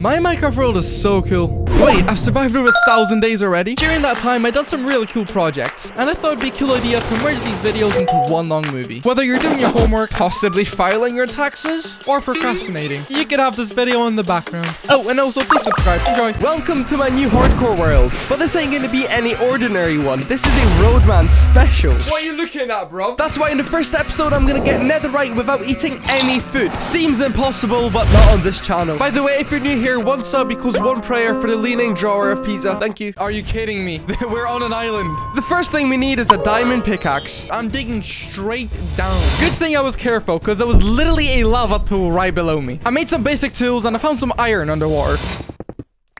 My Minecraft world is so cool. Wait, I've survived over 1,000 days already? During that time, I done some really cool projects, and I thought it'd be a cool idea to merge these videos into one long movie. Whether you're doing your homework, possibly filing your taxes, or procrastinating, you can have this video in the background. Oh, and also please subscribe. Enjoy. Welcome to my new hardcore world. But this ain't gonna be any ordinary one. This is a Roadman special. What are you looking at, bro? That's why in the first episode, I'm gonna get netherite without eating any food. Seems impossible, but not on this channel. By the way, if you're new here, one sub equals one prayer for the leaning drawer of Pisa. Thank you. Are you kidding me? We're on an island. The first thing we need is a diamond pickaxe. I'm digging straight down. Good thing I was careful, because there was literally a lava pool right below me. I made some basic tools and I found some iron underwater.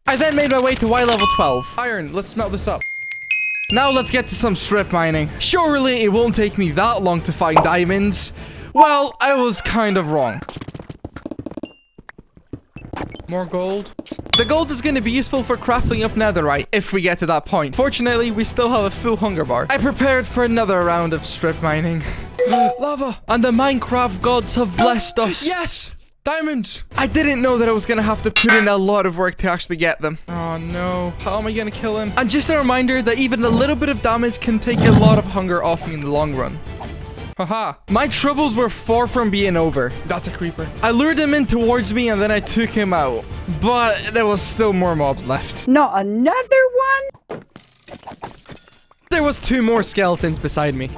I then made my way to Y level 12. Iron, let's smelt this up. Now let's get to some strip mining. Surely it won't take me that long to find diamonds. Well, I was kind of wrong. More gold. The gold is going to be useful for crafting up netherite if we get to that point. Fortunately, we still have a full hunger bar. I prepared for another round of strip mining. Lava. And the Minecraft gods have blessed us. Yes! Diamonds. I didn't know that I was going to have to put in a lot of work to actually get them. Oh no. How am I going to kill him? And just a reminder that even a little bit of damage can take a lot of hunger off me in the long run. Haha. My troubles were far from being over. That's a creeper. I lured him in towards me and then I took him out. But there was still more mobs left. Not another one? There was 2 more skeletons beside me.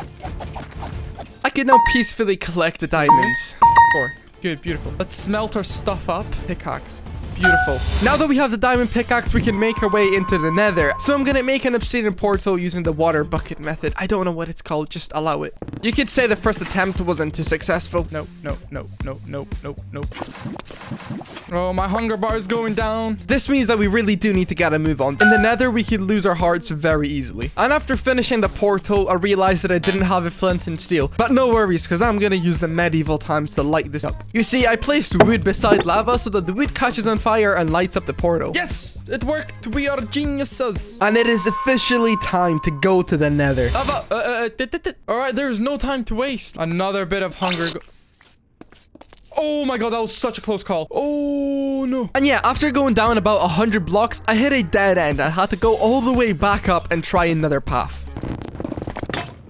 I can now peacefully collect the diamonds. 4. Good, beautiful. Let's smelt our stuff up. Pickaxe. Beautiful. Now that we have the diamond pickaxe, we can make our way into the nether. So I'm gonna make an obsidian portal using the water bucket method. I don't know what it's called, just allow it. You could say the first attempt wasn't too successful. No. Oh, my hunger bar is going down. This means that we really do need to get a move on. In the nether, we could lose our hearts very easily. And after finishing the portal, I realized that I didn't have a flint and steel. But no worries, because I'm gonna use the medieval times to light this up. You see, I placed wood beside lava so that the wood catches on fire and lights up the portal. Yes, it worked. We are geniuses. And it is officially time to go to the nether. All right, there's no time to waste. Another bit of hunger. Oh my god, that was such a close call. Oh no. And yeah, after going down about 100 blocks, I hit a dead end. I had to go all the way back up and try another path.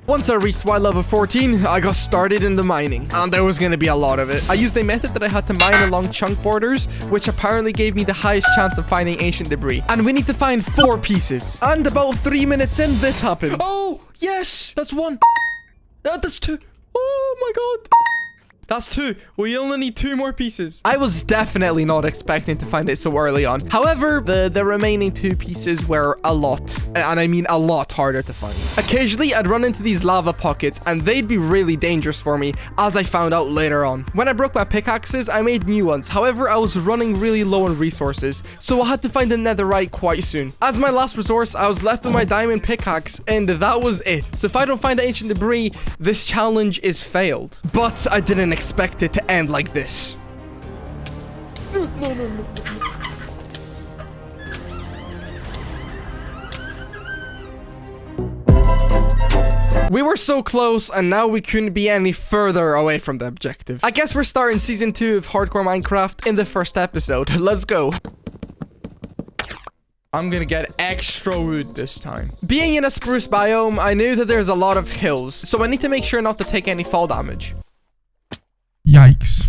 Once I reached Y level 14, I got started in the mining, and there was going to be a lot of it. I used a method that I had to mine along chunk borders, which apparently gave me the highest chance of finding ancient debris. And we need to find 4 pieces. And about 3 minutes in, this happened. Oh, yes, that's 1. That's 2. Oh my god. That's 2. We only need 2 more pieces. I was definitely not expecting to find it so early on. However, the remaining 2 pieces were a lot, and I mean a lot harder to find. Occasionally, I'd run into these lava pockets, and they'd be really dangerous for me, as I found out later on. When I broke my pickaxes, I made new ones. However, I was running really low on resources, so I had to find the netherite quite soon. As my last resource, I was left with my diamond pickaxe, and that was it. So if I don't find the ancient debris, this challenge is failed. But I didn't expect it to end like this. No. We were so close, and now we couldn't be any further away from the objective. I guess we're starting season 2 of Hardcore Minecraft in the first episode. Let's go. I'm gonna get extra wood this time. Being in a spruce biome, I knew that there's a lot of hills, so I need to make sure not to take any fall damage. Yikes.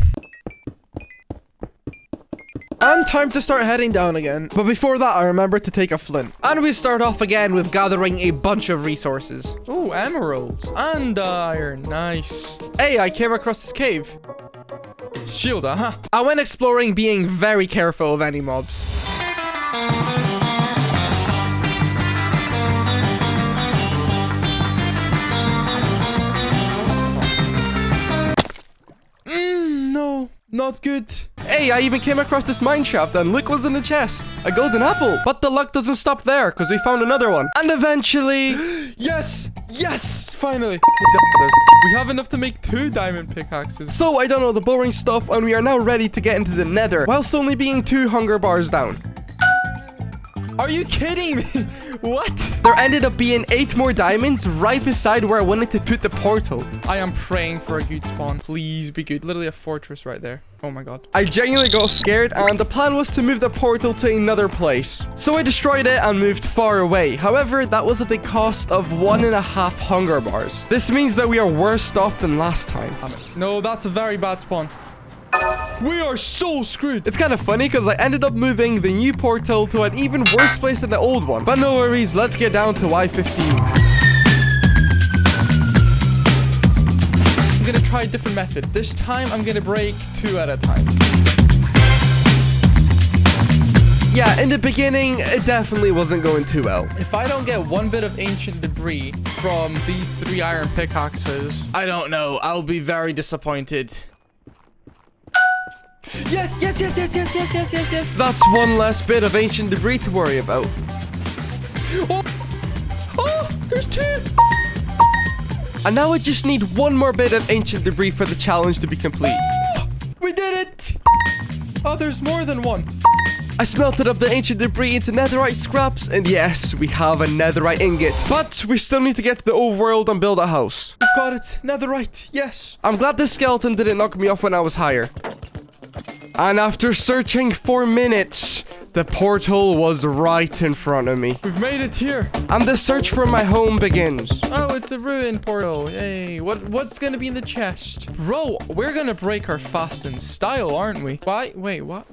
And time to start heading down again. But before that, I remembered to take a flint. And we start off again with gathering a bunch of resources. Oh, emeralds and iron. Nice. Hey, I came across this cave. Shield, uh-huh. I went exploring, being very careful of any mobs. No, not good. Hey, I even came across this mine shaft and look what's in the chest. A golden apple. But the luck doesn't stop there because we found another one. And eventually... Yes! Yes! Finally. We have enough to make 2 diamond pickaxes. So I done all the boring stuff and we are now ready to get into the nether whilst only being 2 hunger bars down. Are you kidding me? What? There ended up being 8 more diamonds right beside where I wanted to put the portal. I am praying for a good spawn. Please be good. Literally a fortress right there. Oh my god. I genuinely got scared, and the plan was to move the portal to another place. So I destroyed it and moved far away. However, that was at the cost of 1.5 hunger bars. This means that we are worse off than last time. No, that's a very bad spawn. We are so screwed. It's kind of funny because I ended up moving the new portal to an even worse place than the old one. But no worries, let's get down to Y15. I'm gonna try a different method. This time, I'm gonna break 2 at a time. Yeah, in the beginning, it definitely wasn't going too well. If I don't get 1 bit of ancient debris from these 3 iron pickaxes, I don't know. I'll be very disappointed. Yes, yes, yes, yes, yes, yes, yes, yes, yes. That's 1 less bit of ancient debris to worry about. Oh, oh, there's 2. And now I just need 1 more bit of ancient debris for the challenge to be complete. We did it! Oh, there's more than 1. I smelted up the ancient debris into netherite scraps, and yes, we have a netherite ingot. But we still need to get to the old world and build a house. We've got it, netherite, yes. I'm glad this skeleton didn't knock me off when I was higher. And after searching for minutes, the portal was right in front of me. We've made it here. And the search for my home begins. Oh, it's a Rune Portal. Yay. What's gonna be in the chest? Bro, we're gonna break our fast in style, aren't we? Why? Wait, what?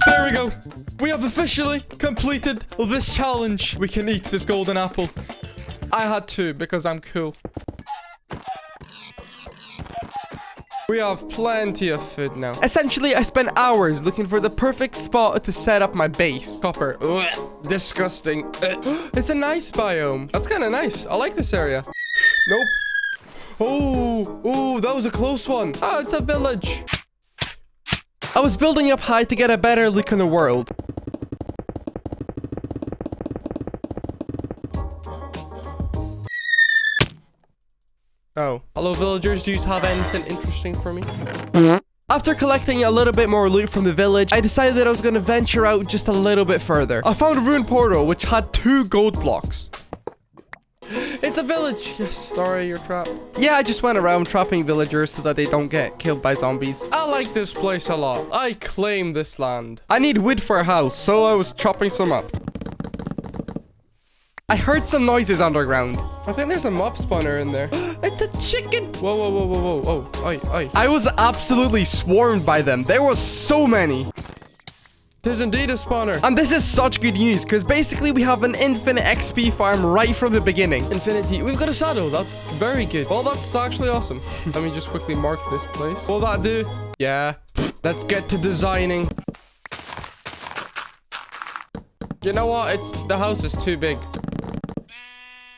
There we go. We have officially completed this challenge. We can eat this golden apple. I had to because I'm cool. We have plenty of food now. Essentially, I spent hours looking for the perfect spot to set up my base. Copper. Ugh, disgusting. It's a nice biome. That's kind of nice. I like this area. Nope. Oh, that was a close one. Oh, it's a village. I was building up high to get a better look in the world. Oh. Hello, villagers. Do you have anything interesting for me? After collecting a little bit more loot from the village, I decided that I was going to venture out just a little bit further. I found a Rune Portal, which had 2 gold blocks. It's a village. Yes. Sorry, you're trapped. Yeah, I just went around trapping villagers so that they don't get killed by zombies. I like this place a lot. I claim this land. I need wood for a house, so I was chopping some up. I heard some noises underground. I think there's a mob spawner in there. It's a chicken. Whoa. Oi. I was absolutely swarmed by them. There was so many. There's indeed a spawner. And this is such good news because basically we have an infinite XP farm right from the beginning. Infinity. We've got a shadow. That's very good. Well, that's actually awesome. Let me just quickly mark this place. Will that do? Yeah. Let's get to designing. You know what? The house is too big.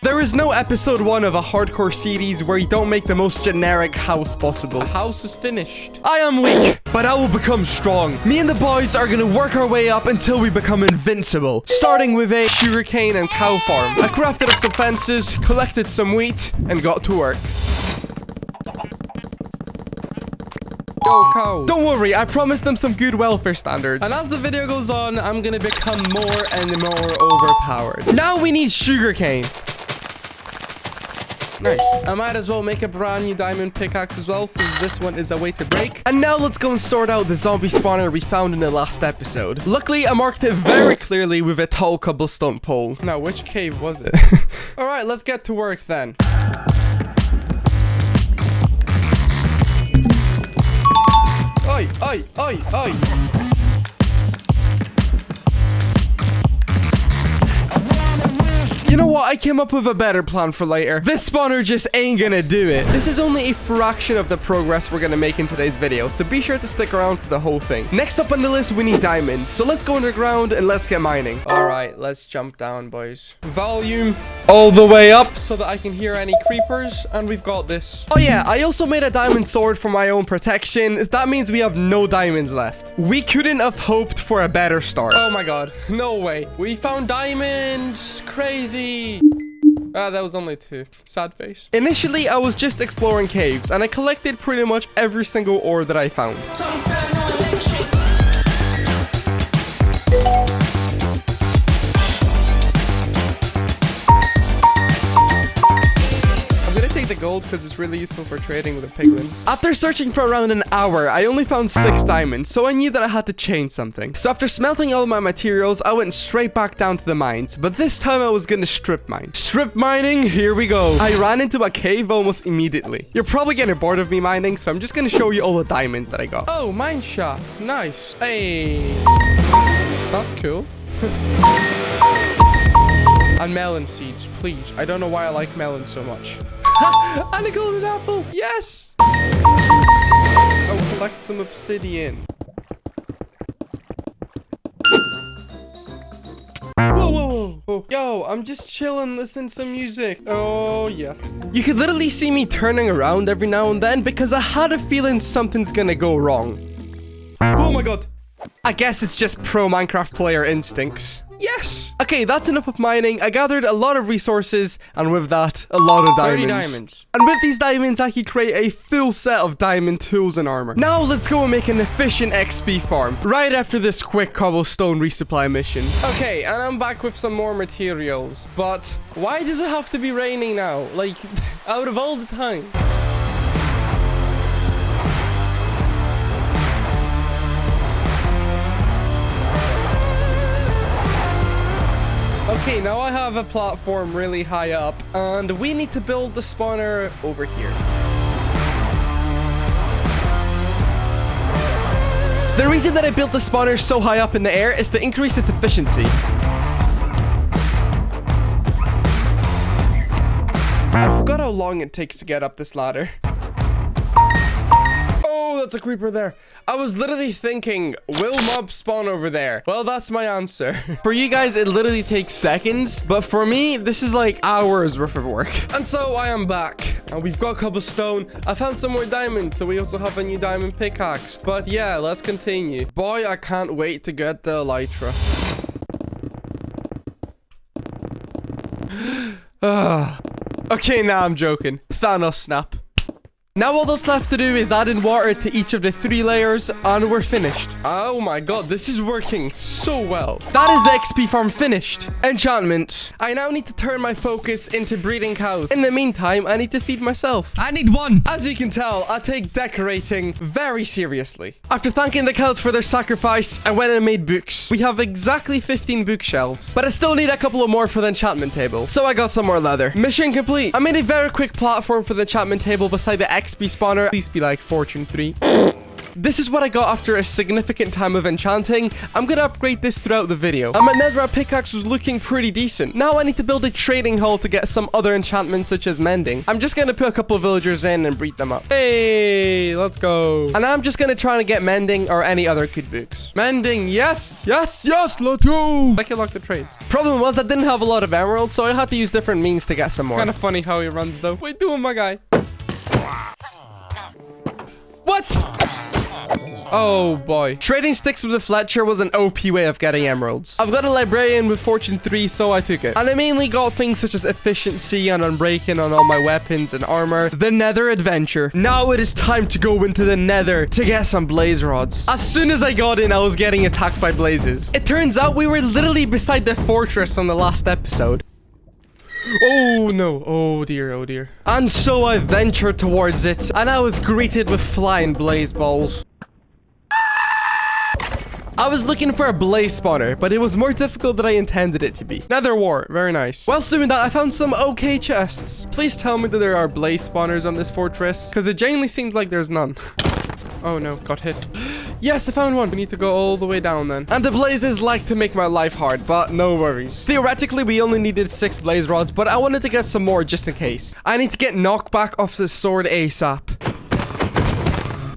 There is no episode 1 of a hardcore series where you don't make the most generic house possible. The house is finished. I am weak, but I will become strong. Me and the boys are gonna work our way up until we become invincible. Starting with a sugarcane and cow farm. I crafted up some fences, collected some wheat, and got to work. Go cows. Don't worry, I promised them some good welfare standards. And as the video goes on, I'm gonna become more and more overpowered. Now we need sugarcane. Nice. I might as well make a brand new diamond pickaxe as well, since this one is a way to break. And now let's go and sort out the zombie spawner we found in the last episode. Luckily, I marked it very clearly with a tall cobblestone pole. Now, which cave was it? Alright, let's get to work then. Oi. You know what? I came up with a better plan for later. This spawner just ain't gonna do it. This is only a fraction of the progress we're gonna make in today's video, so be sure to stick around for the whole thing. Next up on the list, we need diamonds. So let's go underground and let's get mining. All right, let's jump down, boys. Volume all the way up so that I can hear any creepers, and we've got this. Oh yeah, I also made a diamond sword for my own protection. That means we have no diamonds left. We couldn't have hoped for a better start. Oh my god, no way. We found diamonds. Crazy. That was only 2. Sad face. Initially, I was just exploring caves, and I collected pretty much every single ore that I found. get gold because it's really useful for trading with the piglins. After searching for around an hour, I only found 6 diamonds, so I knew that I had to change something. So after smelting all my materials, I went straight back down to the mines, but this time I was gonna strip mine. Strip mining, here we go. I ran into a cave almost immediately. You're probably getting bored of me mining, so I'm just gonna show you all the diamonds that I got. Oh, mine shaft. Nice. Hey. That's cool. And melon seeds, please. I don't know why I like melon so much. And a golden apple. Yes. I'll collect some obsidian. Whoa, whoa, whoa. Yo, I'm just chilling, listening to some music. Oh, yes. You could literally see me turning around every now and then because I had a feeling something's gonna go wrong. Oh my god. I guess it's just pro Minecraft player instincts. Yes! Okay, that's enough of mining. I gathered a lot of resources, and with that, a lot of diamonds. 30 diamonds. And with these diamonds, I could create a full set of diamond tools and armor. Now, let's go and make an efficient XP farm, right after this quick cobblestone resupply mission. Okay, and I'm back with some more materials, but why does it have to be raining now? Like, out of all the time. Okay, now I have a platform really high up, and we need to build the spawner over here. The reason that I built the spawner so high up in the air is to increase its efficiency. I forgot how long it takes to get up this ladder. Oh, that's a creeper there. I was literally thinking, will mobs spawn over there? Well, that's my answer. For you guys, it literally takes seconds, but for me, this is like hours worth of work. And so I am back, and we've got cobblestone. I found some more diamonds, so we also have a new diamond pickaxe. But yeah, let's continue. Boy, I can't wait to get the elytra. Okay, now I'm joking. Thanos snap. Now all that's left to do is add in water to each of the 3 layers, and we're finished. Oh my god, this is working so well. That is the XP farm finished. Enchantments. I now need to turn my focus into breeding cows. In the meantime, I need to feed myself. I need 1. As you can tell, I take decorating very seriously. After thanking the cows for their sacrifice, I went and made books. We have exactly 15 bookshelves, but I still need a couple of more for the enchantment table. So I got some more leather. Mission complete. I made a very quick platform for the enchantment table beside the XP spawner. Please be like Fortune 3. This is what I got after a significant time of enchanting. I'm gonna upgrade this throughout the video. And my netherite pickaxe was looking pretty decent. Now I need to build a trading hall to get some other enchantments such as mending. I'm just gonna put a couple of villagers in and breed them up. Hey, let's go. And I'm just gonna try to get mending or any other good books. Mending, yes, yes, yes, let's go. I can lock the trades. Problem was I didn't have a lot of emeralds, so I had to use different means to get some more. Kind of funny how he runs though. What are you doing, my guy? What? Oh boy. Trading sticks with the Fletcher was an OP way of getting emeralds. I've got a librarian with Fortune 3, so I took it. And I mainly got things such as efficiency and unbreaking on all my weapons and armor. The Nether adventure. Now it is time to go into the Nether to get some blaze rods. As soon as I got in, I was getting attacked by blazes. It turns out we were literally beside the fortress from the last episode. Oh no, oh dear, oh dear. And so I ventured towards it, and I was greeted with flying blaze balls. I was looking for a blaze spawner, but it was more difficult than I intended it to be. Nether War, very nice. Whilst doing that, I found some okay chests. Please tell me that there are blaze spawners on this fortress, because it genuinely seems like there's none. Oh no, got hit. Yes, I found one. We need to go all the way down then. And the blazes like to make my life hard, but no worries. Theoretically, we only needed 6 blaze rods, but I wanted to get some more just in case. I need to get knockback off the sword ASAP.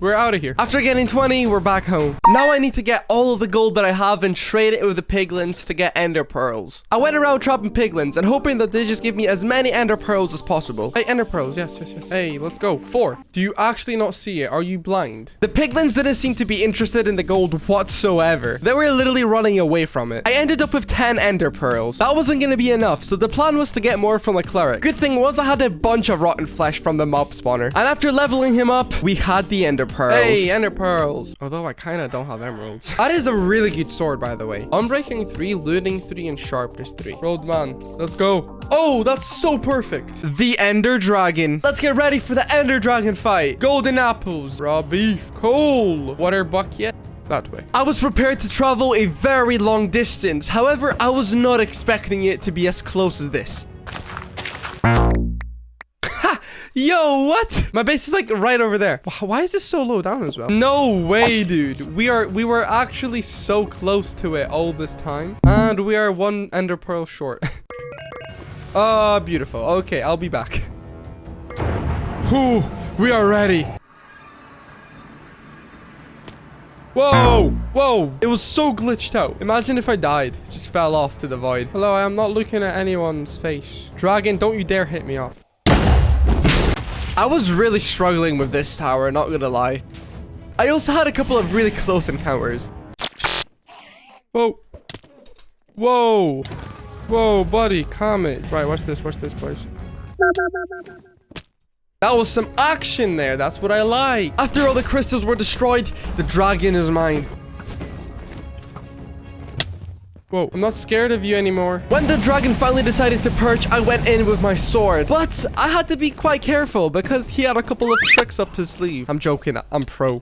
We're out of here. After getting 20, we're back home. Now I need to get all of the gold that I have and trade it with the piglins to get ender pearls. I went around trapping piglins and hoping that they just give me as many ender pearls as possible. Hey, ender pearls. Yes, yes, yes. Hey, let's go. 4. Do you actually not see it? Are you blind? The piglins didn't seem to be interested in the gold whatsoever. They were literally running away from it. I ended up with 10 ender pearls. That wasn't going to be enough, so the plan was to get more from a cleric. Good thing was I had a bunch of rotten flesh from the mob spawner. And after leveling him up, we had the ender pearls. Hey, ender pearls. Although I kind of don't have emeralds. That is a really good sword, by the way. Unbreaking 3, looting 3, and sharpness 3. Roadman, let's go. Oh, that's so perfect. The ender dragon. Let's get ready for the ender dragon fight. Golden apples, raw beef, coal, water bucket. That way. I was prepared to travel a very long distance. However, I was not expecting it to be as close as this. Yo, what? My base is like right over there. Why is this so low down as well? No way, dude. We were actually so close to it all this time. And we are 1 ender pearl short. Oh, beautiful. Okay, I'll be back. Whew, we are ready. Whoa, whoa. It was so glitched out. Imagine if I died. It just fell off to the void. Hello, I am not looking at anyone's face. Dragon, don't you dare hit me off. I was really struggling with this tower, not gonna lie. I also had a couple of really close encounters. Whoa. Whoa. Whoa, buddy, calm it. Right, watch this, boys. That was some action there. That's what I like. After all the crystals were destroyed, the dragon is mine. Whoa, I'm not scared of you anymore. When the dragon finally decided to perch, I went in with my sword. But I had to be quite careful because he had a couple of tricks up his sleeve. I'm joking. I'm pro.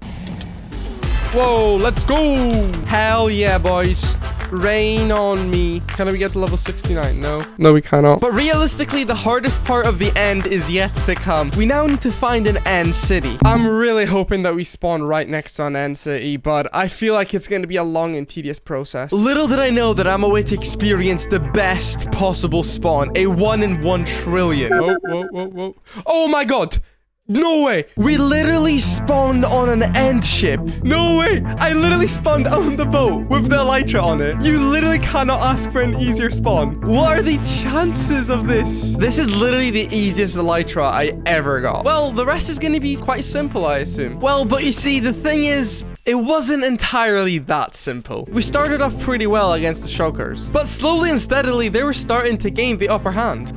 Whoa, let's go. Hell yeah, boys. Rain on me. Can we get to level 69? No. No, we cannot. But realistically, the hardest part of the end is yet to come. We now need to find an end city. I'm really hoping that we spawn right next to an end city, but I feel like it's going to be a long and tedious process. Little did I know that I'm away to experience the best possible spawn. A 1 in 1 trillion. Whoa, whoa, whoa, whoa. Oh my god. No way. We literally spawned on an end ship. No way. I literally spawned on the boat with the elytra on it. You literally cannot ask for an easier spawn. What are the chances of this? This is literally the easiest elytra I ever got. Well, the rest is going to be quite simple, I assume. Well, but you see, the thing is, it wasn't entirely that simple. We started off pretty well against the shulkers, but slowly and steadily, they were starting to gain the upper hand.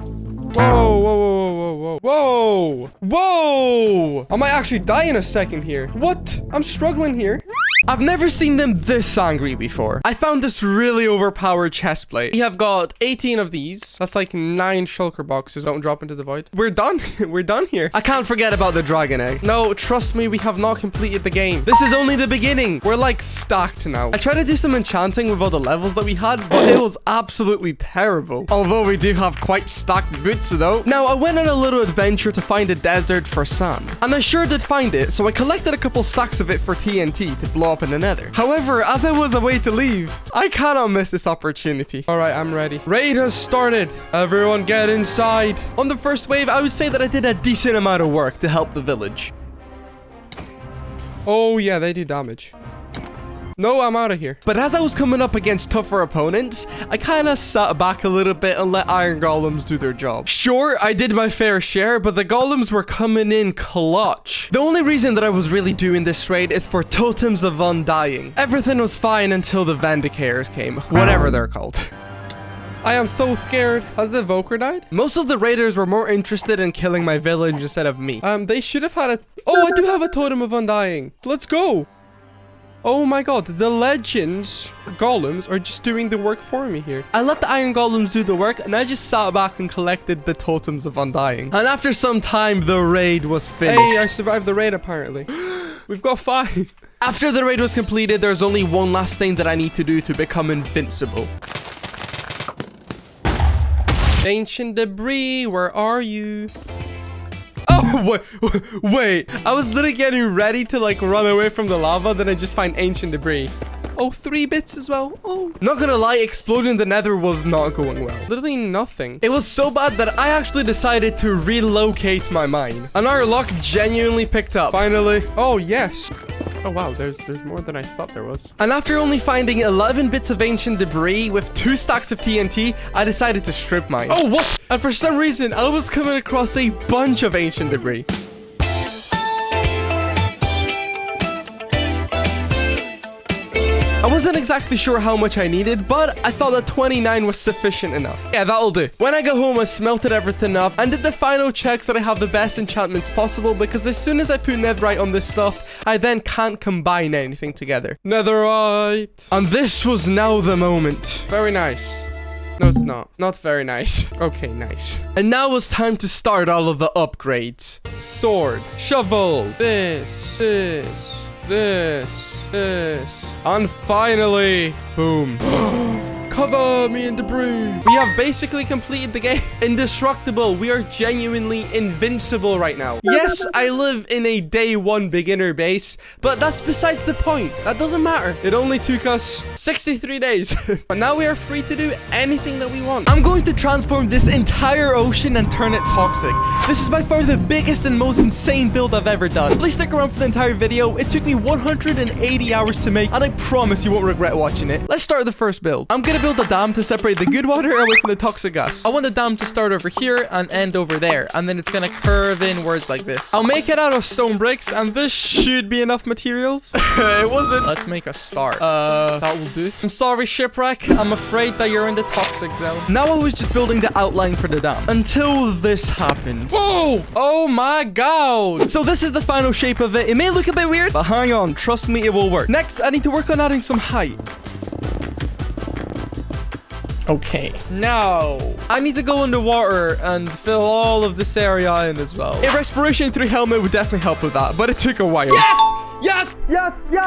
Whoa, whoa, whoa, whoa, whoa, whoa, whoa. I might actually die in a second here. What? I'm struggling here. I've never seen them this angry before. I found this really overpowered chest plate. We have got 18 of these. That's like 9 shulker boxes. Don't drop into the void. We're done. We're done here. I can't forget about the dragon egg. No, trust me, we have not completed the game. This is only the beginning. We're like stacked now. I tried to do some enchanting with all the levels that we had, but it was absolutely terrible. Although we do have quite stacked boots though. Now, I went on a little adventure to find a desert for sand. And I sure did find it, so I collected a couple stacks of it for TNT to blow up in the nether. However, as I was away to leave, I cannot miss this opportunity. All right, I'm ready. Raid has started. Everyone get inside. On the first wave, I would say that I did a decent amount of work to help the village. Oh yeah, they do damage. No, I'm out of here. But as I was coming up against tougher opponents, I kind of sat back a little bit and let iron golems do their job. Sure, I did my fair share, but the golems were coming in clutch. The only reason that I was really doing this raid is for totems of undying. Everything was fine until the Vindicators came, whatever they're called. I am so scared. Has the Evoker died? Most of the raiders were more interested in killing my village instead of me. They should have had a... Oh, I do have a totem of undying. Let's go. Oh my god, the legends golems are just doing the work for me here. I let the iron golems do the work and I just sat back and collected the totems of undying. And after some time, the raid was finished. Hey, I survived the raid apparently. We've got 5. After the raid was completed, there's only one last thing that I need to do to become invincible. Ancient debris, where are you? Oh, wait. I was literally getting ready to like run away from the lava, then I just find ancient debris. Oh, 3 bits as well. Oh. Not gonna lie, exploding the nether was not going well. Literally nothing. It was so bad that I actually decided to relocate my mine. And our luck genuinely picked up. Finally. Oh, yes. Oh, wow. There's more than I thought there was. And after only finding 11 bits of ancient debris with 2 stacks of TNT, I decided to strip mine. Oh, what? And for some reason, I was coming across a bunch of ancient debris. I was wasn't exactly sure how much I needed, but I thought that 29 was sufficient enough. Yeah, that'll do. When I got home, I smelted everything up and did the final checks that I have the best enchantments possible, because as soon as I put netherite on this stuff, I then can't combine anything together. Netherite. And this was now the moment. Very nice. No, it's not. Not very nice. Okay, nice. And now it's time to start all of the upgrades. Sword, shovel, this, and finally, boom. Cover me in debris. We have basically completed the game. Indestructible. We are genuinely invincible right now. Yes, I live in a day one beginner base, but that's besides the point. That doesn't matter. It only took us 63 days. But now we are free to do anything that we want. I'm going to transform this entire ocean and turn it toxic. This is by far the biggest and most insane build I've ever done. Please stick around for the entire video. It took me 180 hours to make, and I promise you won't regret watching it. Let's start the first build. I'm gonna build a dam to separate the good water away from the toxic gas. I want the dam to start over here and end over there, and then it's gonna curve inwards like this. I'll make it out of stone bricks, and this should be enough materials. It wasn't. Let's make a start. That will do. I'm sorry, shipwreck. I'm afraid that you're in the toxic zone. Now I was just building the outline for the dam until this happened. Whoa! Oh my god! So this is the final shape of it. It may look a bit weird, but hang on. Trust me, it will work. Next, I need to work on adding some height. Okay, now I need to go underwater and fill all of this area in as well. A respiration 3 helmet would definitely help with that, but it took a while. Yes!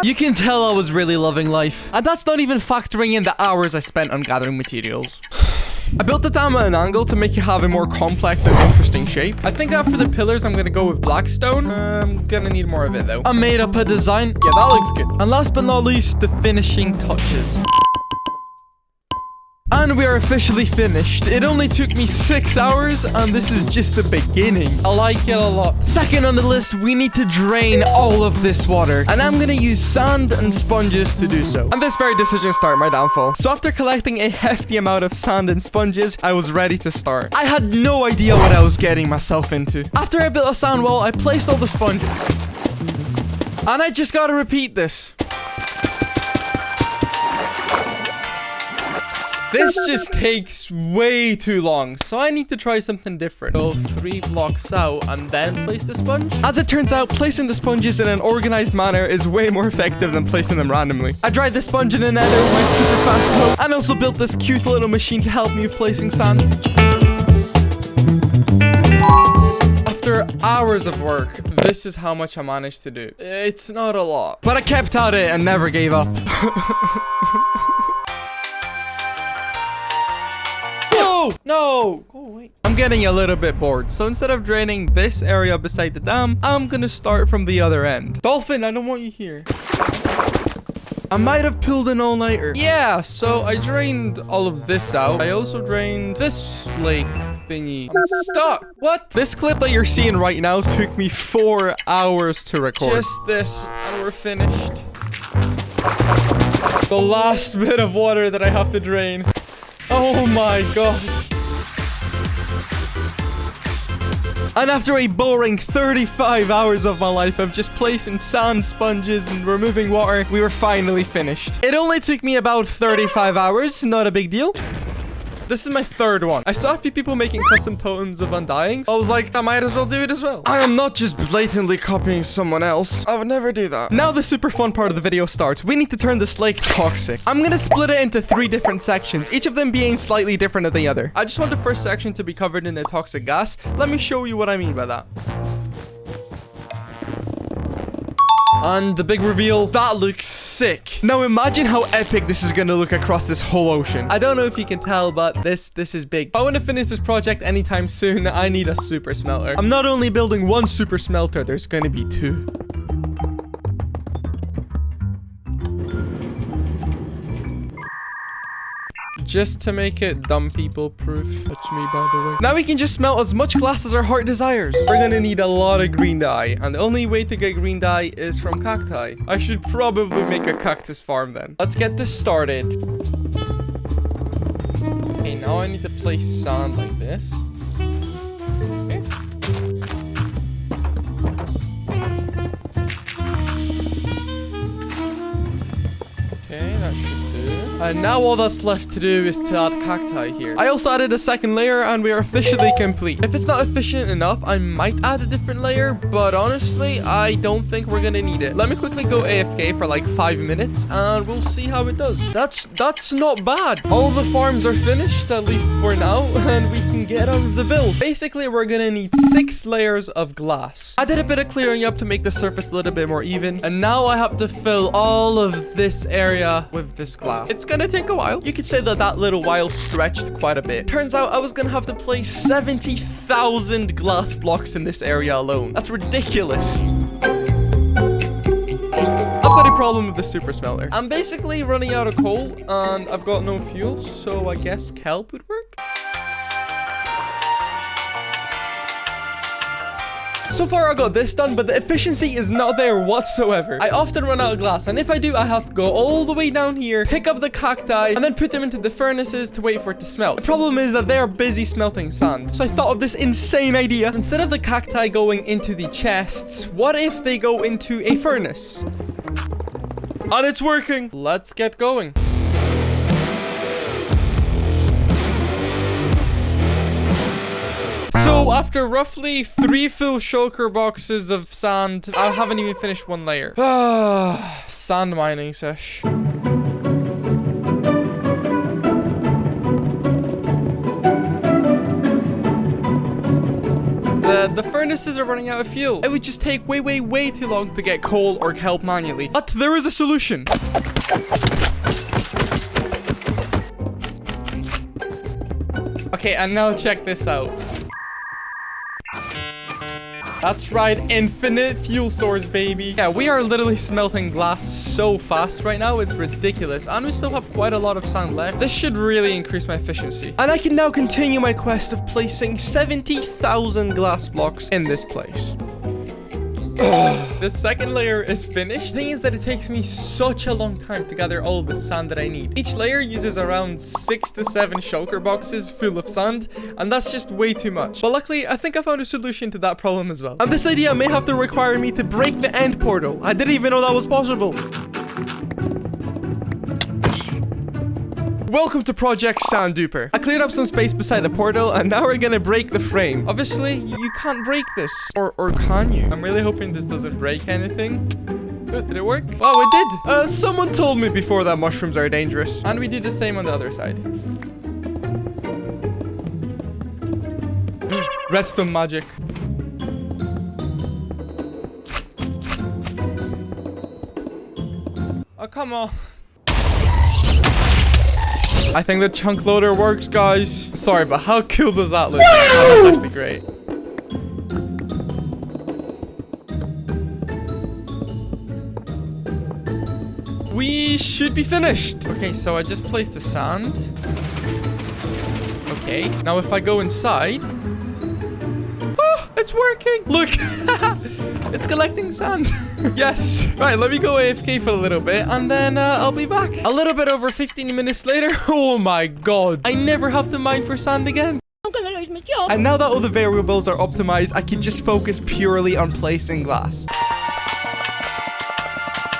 You can tell I was really loving life. And that's not even factoring in the hours I spent on gathering materials. I built the dam at an angle to make it have a more complex and interesting shape. I think after the pillars, I'm going to go with blackstone. I'm going to need more of it, though. I made up a design. Yeah, that looks good. And last but not least, the finishing touches. And we are officially finished. It only took me 6 hours, and this is just the beginning. I like it a lot. Second on the list, we need to drain all of this water. And I'm gonna use sand and sponges to do so. And this very decision started my downfall. So after collecting a hefty amount of sand and sponges, I was ready to start. I had no idea what I was getting myself into. After I built a sand wall, I placed all the sponges. And I just gotta repeat this. This just takes way too long, so I need to try something different. Go 3 blocks out and then place the sponge. As it turns out, placing the sponges in an organized manner is way more effective than placing them randomly. I dried the sponge in a nether with my super fast hoe, and also built this cute little machine to help me with placing sand. After hours of work, this is how much I managed to do. It's not a lot, but I kept at it and never gave up. No! Go away. I'm getting a little bit bored, so instead of draining this area beside the dam, I'm gonna start from the other end. Dolphin, I don't want you here. I might have pulled an all-nighter. Yeah, so I drained all of this out. I also drained this lake thingy. I'm stuck. What? This clip that you're seeing right now took me 4 hours to record. Just this, and we're finished. The last bit of water that I have to drain. Oh my god. And after a boring 35 hours of my life of just placing sand, sponges, and removing water, we were finally finished. It only took me about 35 hours, not a big deal. This is my 3rd one. I saw a few people making custom totems of undying. I was like, I might as well do it as well. I am not just blatantly copying someone else. I would never do that. Now the super fun part of the video starts. We need to turn this lake toxic. I'm gonna split it into 3 different sections, each of them being slightly different than the other. I just want the first section to be covered in a toxic gas. Let me show you what I mean by that. And the big reveal, that looks sick. Now imagine how epic this is gonna look across this whole ocean. I don't know if you can tell, but this is big. If I want to finish this project anytime soon, I need a super smelter. I'm not only building 1 super smelter, there's gonna be 2. Just to make it dumb people proof. That's me, by the way. Now we can just smelt as much glass as our heart desires. We're gonna need a lot of green dye, and the only way to get green dye is from cacti. I should probably make a cactus farm then. Let's get this started. Okay, now I need to place sand like this. Okay. Okay, that that should do. And now all that's left to do is to add cacti here. I also added a second layer and we are officially complete. If it's not efficient enough, I might add a different layer, but honestly, I don't think we're gonna need it. Let me quickly go AFK for like 5 minutes and we'll see how it does. That's not bad. All the farms are finished, at least for now, and we can get on the build. Basically, we're gonna need 6 layers of glass. I did a bit of clearing up to make the surface a little bit more even, and now I have to fill all of this area with this glass. It's gonna take a while. You could say that that little while stretched quite a bit. Turns out I was gonna have to place 70,000 glass blocks in this area alone. That's ridiculous. I've got a problem with the super smelter. I'm basically running out of coal and I've got no fuel, so I guess kelp would work. So far I got this done, but the efficiency is not there whatsoever. I often run out of glass, and if I do, I have to go all the way down here, pick up the cacti, and then put them into the furnaces to wait for it to smelt. The problem is that they are busy smelting sand. So I thought of this insane idea. Instead of the cacti going into the chests, what if they go into a furnace? And it's working. Let's get going. So after roughly 3 full shulker boxes of sand, I haven't even finished 1 layer. Sand mining sesh. The furnaces are running out of fuel. It would just take way too long to get coal or kelp manually. But there is a solution. Okay, and now check this out. That's right, infinite fuel source, baby. Yeah, we are literally smelting glass so fast right now. It's ridiculous. And we still have quite a lot of sand left. This should really increase my efficiency. And I can now continue my quest of placing 70,000 glass blocks in this place. The second layer is finished. The thing is that it takes me such a long time to gather all the sand that I need. Each layer uses around 6 to 7 shulker boxes full of sand, and that's just way too much. But luckily, I think I found a solution to that problem as well. And this idea may have to require me to break the end portal. I didn't even know that was possible. Welcome to Project Sand Duper. I cleared up some space beside the portal, and now we're gonna break the frame. Obviously, you can't break this. Or can you? I'm really hoping this doesn't break anything. Did it work? Oh, it did. Someone told me before that mushrooms are dangerous. And we did the same on the other side. Redstone magic. Oh, come on. I think the chunk loader works, guys. Sorry, but how cool does that look? Oh, that's actually great. We should be finished. Okay, so I just placed the sand. Okay, now if I go inside... Oh, it's working. Look, it's collecting sand. Yes. Right, let me go AFK for a little bit and then I'll be back. A little bit over 15 minutes later. Oh my god. I never have to mine for sand again. I'm gonna lose my job. And now that all the variables are optimized, I can just focus purely on placing glass.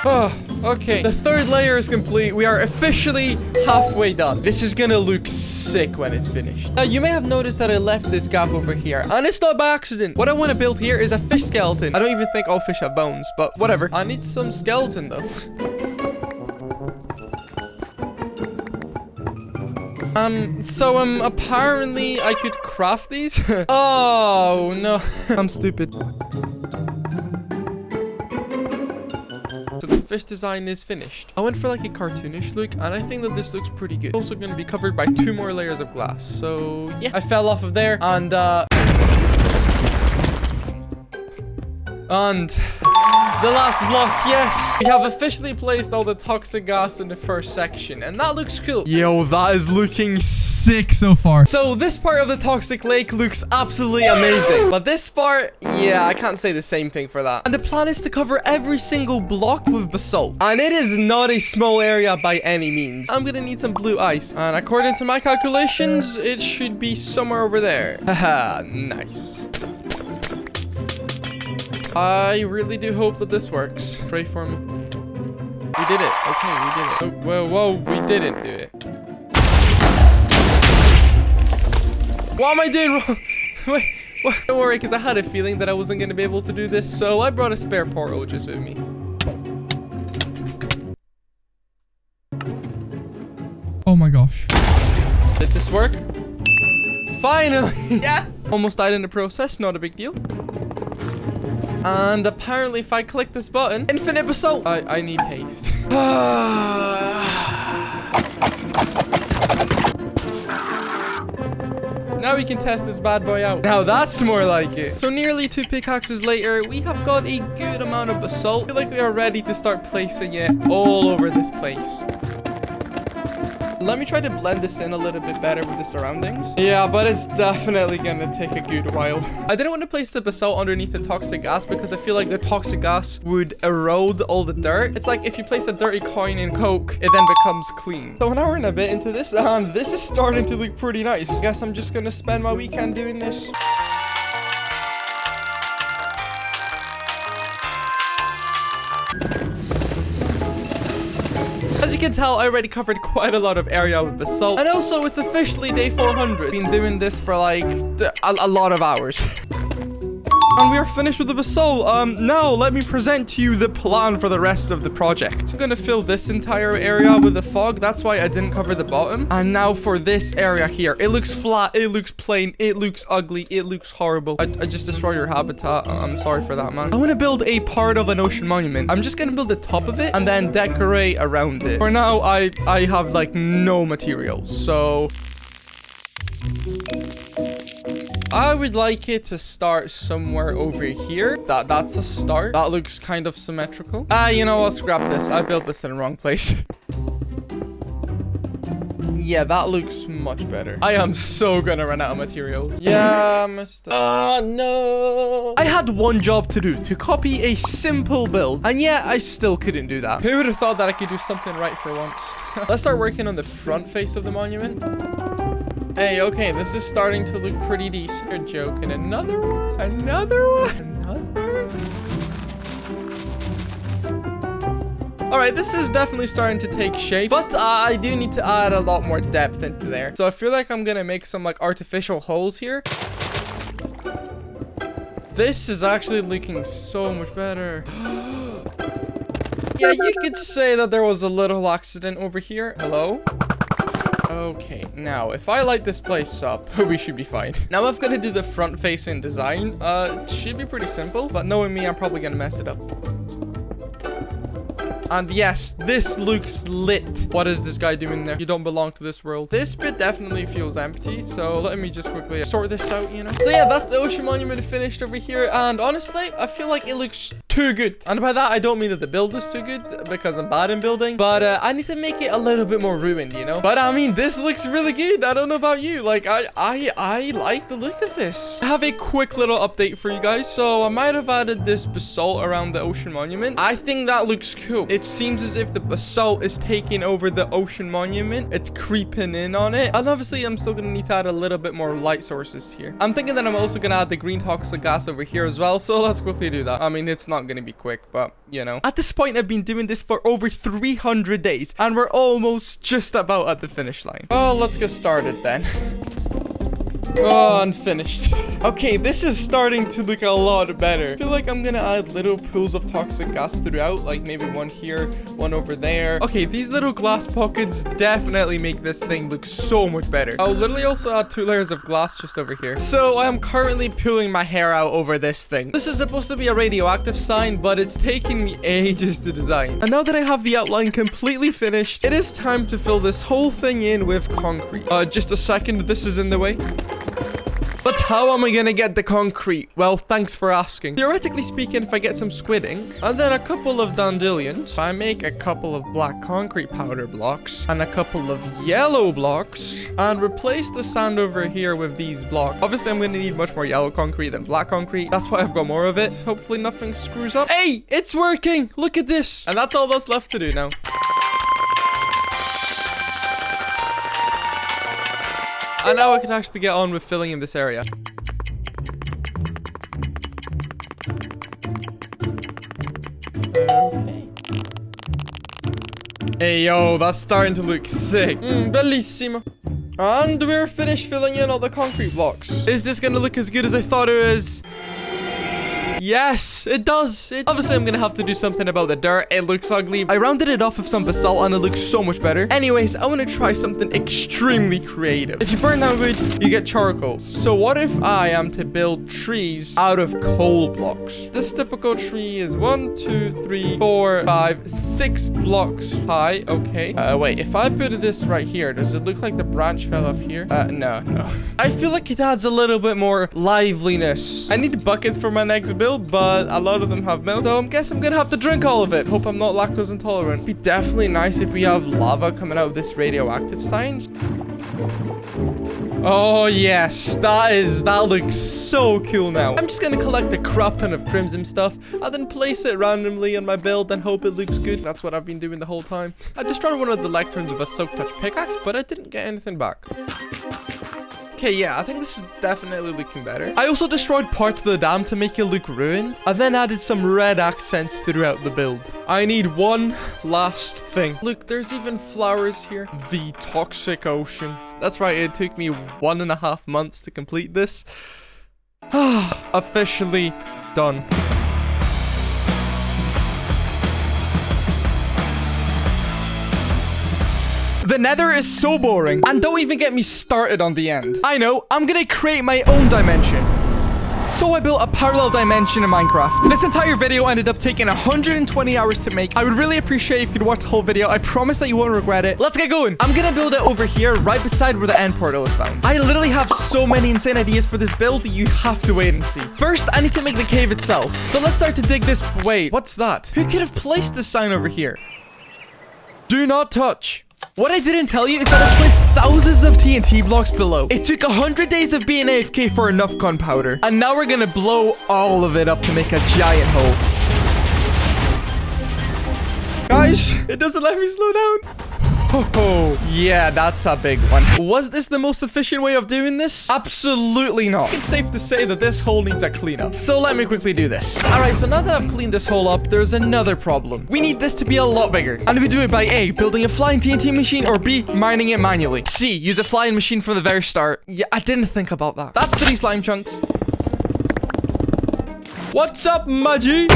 Oh, okay. The third layer is complete. We are officially halfway done. This is gonna look sick when it's finished. Now, you may have noticed that I left this gap over here, and it's not by accident. What I want to build here is a fish skeleton. I don't even think all fish have bones, but whatever. I need some skeleton, though. Apparently I could craft these. Oh, no. I'm stupid. So the fish design is finished. I went for like a cartoonish look, and I think that this looks pretty good. It's also going to be covered by 2 more layers of glass. So yeah, I fell off of there, and the last block, yes. We have officially placed all the toxic gas in the first section, and that looks cool. Yo, that is looking sick so far. So this part of the toxic lake looks absolutely amazing. But this part, yeah, I can't say the same thing for that. And the plan is to cover every single block with basalt. And it is not a small area by any means. I'm gonna need some blue ice. And according to my calculations, it should be somewhere over there. Haha, nice. I really do hope that this works. Pray for me. We we did it. Okay, we did it. Oh, whoa, we didn't do it. What am I doing wrong? Wait, what? Don't worry, because I had a feeling that I wasn't going to be able to do this, so I brought a spare portal just with me. Oh my gosh. Did this work? Finally! Yes! Almost died in the process, not a big deal. And apparently if I click this button, infinite basalt. I need haste. Now we can test this bad boy out. Now that's more like it. So nearly 2 pickaxes later, we have got a good amount of basalt. I feel like we are ready to start placing it all over this place. Let me try to blend this in a little bit better with the surroundings. Yeah, but it's definitely gonna take a good while. I didn't want to place the basalt underneath the toxic gas because I feel like the toxic gas would erode all the dirt. It's like if you place a dirty coin in Coke, it then becomes clean. So now we're in a bit into this, and this is starting to look pretty nice. I guess I'm just gonna spend my weekend doing this. As you can tell, I already covered quite a lot of area with basalt. And also, it's officially day 400. Been doing this for like a lot of hours. And we are finished with the basalt. Now let me present to you the plan for the rest of the project. I'm gonna fill this entire area with the fog. That's why I didn't cover the bottom. And now for this area here. It looks flat. It looks plain. It looks ugly. It looks horrible. I just destroyed your habitat. I'm sorry for that, man. I want to build a part of an ocean monument. I'm just gonna build the top of it and then decorate around it. For now, I have like no materials. So I would like it to start somewhere over here. That's a start. That looks kind of symmetrical. You know what? Scrap this. I built this in the wrong place. Yeah, that looks much better. I am so gonna run out of materials. Yeah, Mr. No. I had one job to do, to copy a simple build. And yeah, I still couldn't do that. Who would have thought that I could do something right for once? Let's start working on the front face of the monument. Hey, okay, this is starting to look pretty decent. You're joking. Another one? Another one? Another? Alright, this is definitely starting to take shape, but I do need to add a lot more depth into there. So I feel like I'm gonna make some like artificial holes here. This is actually looking so much better. Yeah, you could say that there was a little accident over here. Hello? Okay, now if I light this place up, we should be fine. Now I've got to do the front facing design. It should be pretty simple, but knowing me, I'm probably gonna mess it up. And yes, this looks lit. What is this guy doing there? You don't belong to this world. This bit definitely feels empty, so let me just quickly sort this out, you know? So yeah, that's the ocean monument finished over here, and honestly, I feel like it looks too good. And by that, I don't mean that the build is too good, because I'm bad in building, but I need to make it a little bit more ruined, you know? But I mean, this looks really good. I don't know about you. Like, I like the look of this. I have a quick little update for you guys. So I might have added this basalt around the ocean monument. I think that looks cool. It seems as if the basalt is taking over the ocean monument. It's creeping in on it. And obviously, I'm still going to need to add a little bit more light sources here. I'm thinking that I'm also going to add the green toxic gas over here as well. So let's quickly do that. I mean, it's not going to be quick, but you know. At this point, I've been doing this for over 300 days. And we're almost just about at the finish line. Oh, let's get started then. Oh, unfinished. Okay, this is starting to look a lot better. I feel like I'm gonna add little pools of toxic gas throughout, like maybe one here, one over there. Okay, these little glass pockets definitely make this thing look so much better. I'll literally also add 2 layers of glass just over here. So I am currently pulling my hair out over this thing. This is supposed to be a radioactive sign, but it's taking me ages to design. And now that I have the outline completely finished, it is time to fill this whole thing in with concrete. Just a second, this is in the way. But how am I gonna get the concrete? Well, thanks for asking. Theoretically speaking, if I get some squid ink, and then a couple of dandelions, if I make a couple of black concrete powder blocks, and a couple of yellow blocks, and replace the sand over here with these blocks. Obviously, I'm gonna need much more yellow concrete than black concrete. That's why I've got more of it. Hopefully nothing screws up. Hey, it's working! Look at this! And that's all that's left to do now. And now I can actually get on with filling in this area. Okay. Hey, yo, that's starting to look sick. Bellissimo. And we're finished filling in all the concrete blocks. Is this gonna look as good as I thought it was? Yes, it does. Obviously, I'm gonna have to do something about the dirt. It looks ugly. I rounded it off with some basalt and it looks so much better. Anyways, I want to try something extremely creative. If you burn down wood, you get charcoal. So what if I am to build trees out of coal blocks? This typical tree is 1, 2, 3, 4, 5, 6 blocks high. Okay. Wait, if I put this right here, does it look like the branch fell off here? No. I feel like it adds a little bit more liveliness. I need buckets for my next build, but a lot of them have milk, so I guess I'm gonna have to drink all of it. Hope I'm not lactose intolerant. It'd be definitely nice if we have lava coming out of this radioactive sign. Oh yes, that looks so cool now. I'm just gonna collect a crap ton of crimson stuff and then place it randomly on my build and hope it looks good. That's what I've been doing the whole time. I destroyed one of the lecterns with a silk touch pickaxe, but I didn't get anything back. Okay, yeah, I think this is definitely looking better. I also destroyed parts of the dam to make it look ruined, and then added some red accents throughout the build. I need one last thing. Look, there's even flowers here. The toxic ocean. That's right, it took me 1.5 months to complete this. Officially done. The nether is so boring, and don't even get me started on the end. I know, I'm gonna create my own dimension. So I built a parallel dimension in Minecraft. This entire video ended up taking 120 hours to make. I would really appreciate if you could watch the whole video. I promise that you won't regret it. Let's get going. I'm gonna build it over here, right beside where the end portal is found. I literally have so many insane ideas for this build, you have to wait and see. First, I need to make the cave itself. So let's start to dig this. Wait, what's that? Who could have placed this sign over here? Do not touch. What I didn't tell you is that I placed thousands of TNT blocks below. It took 100 days of being AFK for enough gunpowder. And now we're gonna blow all of it up to make a giant hole. Guys, it doesn't let me slow down. Oh, yeah, that's a big one. Was this the most efficient way of doing this? Absolutely not. It's safe to say that this hole needs a cleanup. So let me quickly do this. All right, so now that I've cleaned this hole up, there's another problem. We need this to be a lot bigger. And we do it by A, building a flying TNT machine, or B, mining it manually. C, use a flying machine from the very start. Yeah, I didn't think about that. That's 3 slime chunks. What's up, Maggie?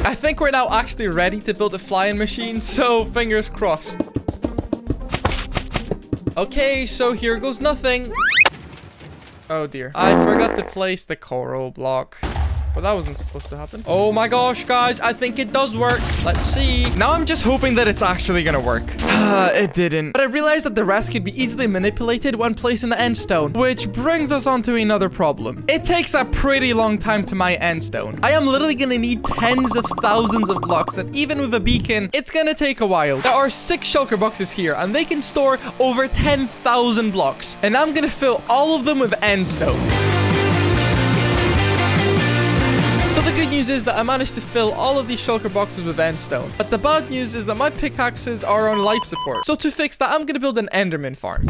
I think we're now actually ready to build a flying machine, so fingers crossed. Okay, so here goes nothing. Oh dear. I forgot to place the coral block. Well, that wasn't supposed to happen. Oh my gosh, guys, I think it does work. Let's see. Now I'm just hoping that it's actually gonna work. It didn't. But I realized that the rest could be easily manipulated when placing the end stone, which brings us on to another problem. It takes a pretty long time to mine end stone. I am literally gonna need tens of thousands of blocks, and even with a beacon, it's gonna take a while. There are 6 shulker boxes here, and they can store over 10,000 blocks. And I'm gonna fill all of them with end stone. The good news is that I managed to fill all of these shulker boxes with end stone. But the bad news is that my pickaxes are on life support. So to fix that, I'm going to build an enderman farm.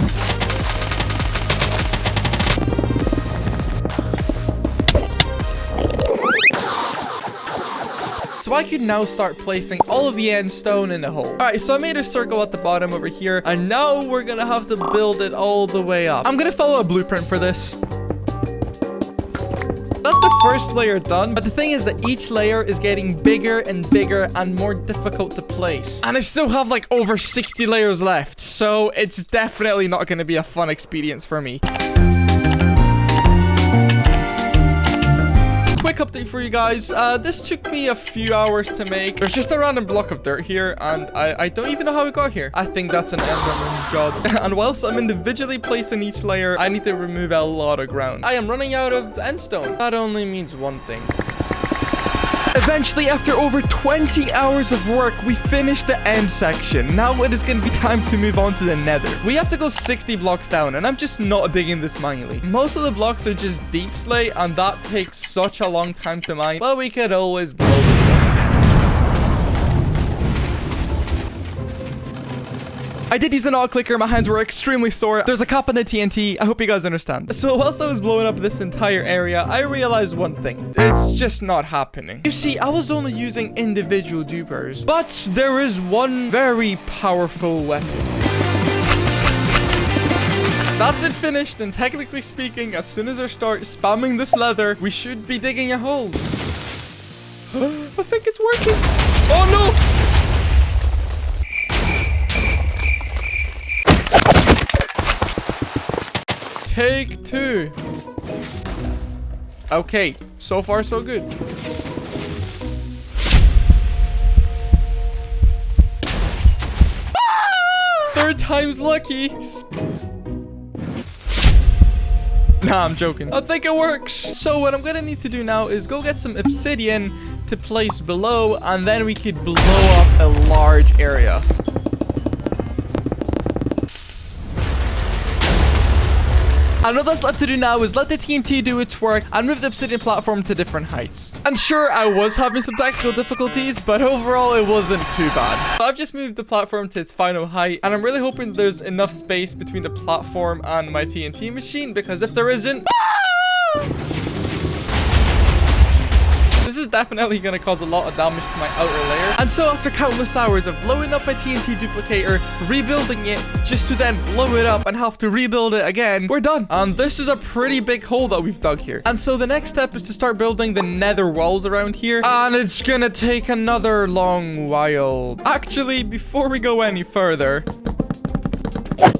So I can now start placing all of the end stone in the hole. All right, so I made a circle at the bottom over here. And now we're going to have to build it all the way up. I'm going to follow a blueprint for this. That's the first layer done, but the thing is that each layer is getting bigger and bigger and more difficult to place. And I still have like over 60 layers left, so it's definitely not going to be a fun experience for me. Quick update for you guys. This took me a few hours to make. There's just a random block of dirt here, and I don't even know how it got here. I think that's an enderman job. And whilst I'm individually placing each layer, I need to remove a lot of ground. I am running out of end stone. That only means one thing. Eventually, after over 20 hours of work, we finished the end section. Now it is going to be time to move on to the nether. We have to go 60 blocks down, and I'm just not digging this manually. Most of the blocks are just deep slate, and that takes such a long time to mine. But we could always blow this up again. I did use an auto clicker. My hands were extremely sore. There's a cap on the TNT. I hope you guys understand. So whilst I was blowing up this entire area, I realized one thing. It's just not happening. You see, I was only using individual dupers, but there is one very powerful weapon. That's it finished, and technically speaking, as soon as I start spamming this leather, we should be digging a hole. I think it's working. Oh no! Take two. Okay, so far so good. Third time's lucky. Nah, I'm joking. I think it works. So what I'm gonna need to do now is go get some obsidian to place below, and then we could blow up a large area. And all that's left to do now is let the TNT do its work and move the obsidian platform to different heights. And sure, I was having some technical difficulties, but overall it wasn't too bad. So I've just moved the platform to its final height, and I'm really hoping there's enough space between the platform and my TNT machine, because if there isn't... This is definitely going to cause a lot of damage to my outer layer. And so after countless hours of blowing up my TNT duplicator, rebuilding it, just to then blow it up and have to rebuild it again, we're done. And this is a pretty big hole that we've dug here. And so the next step is to start building the nether walls around here. And it's going to take another long while. Actually, before we go any further...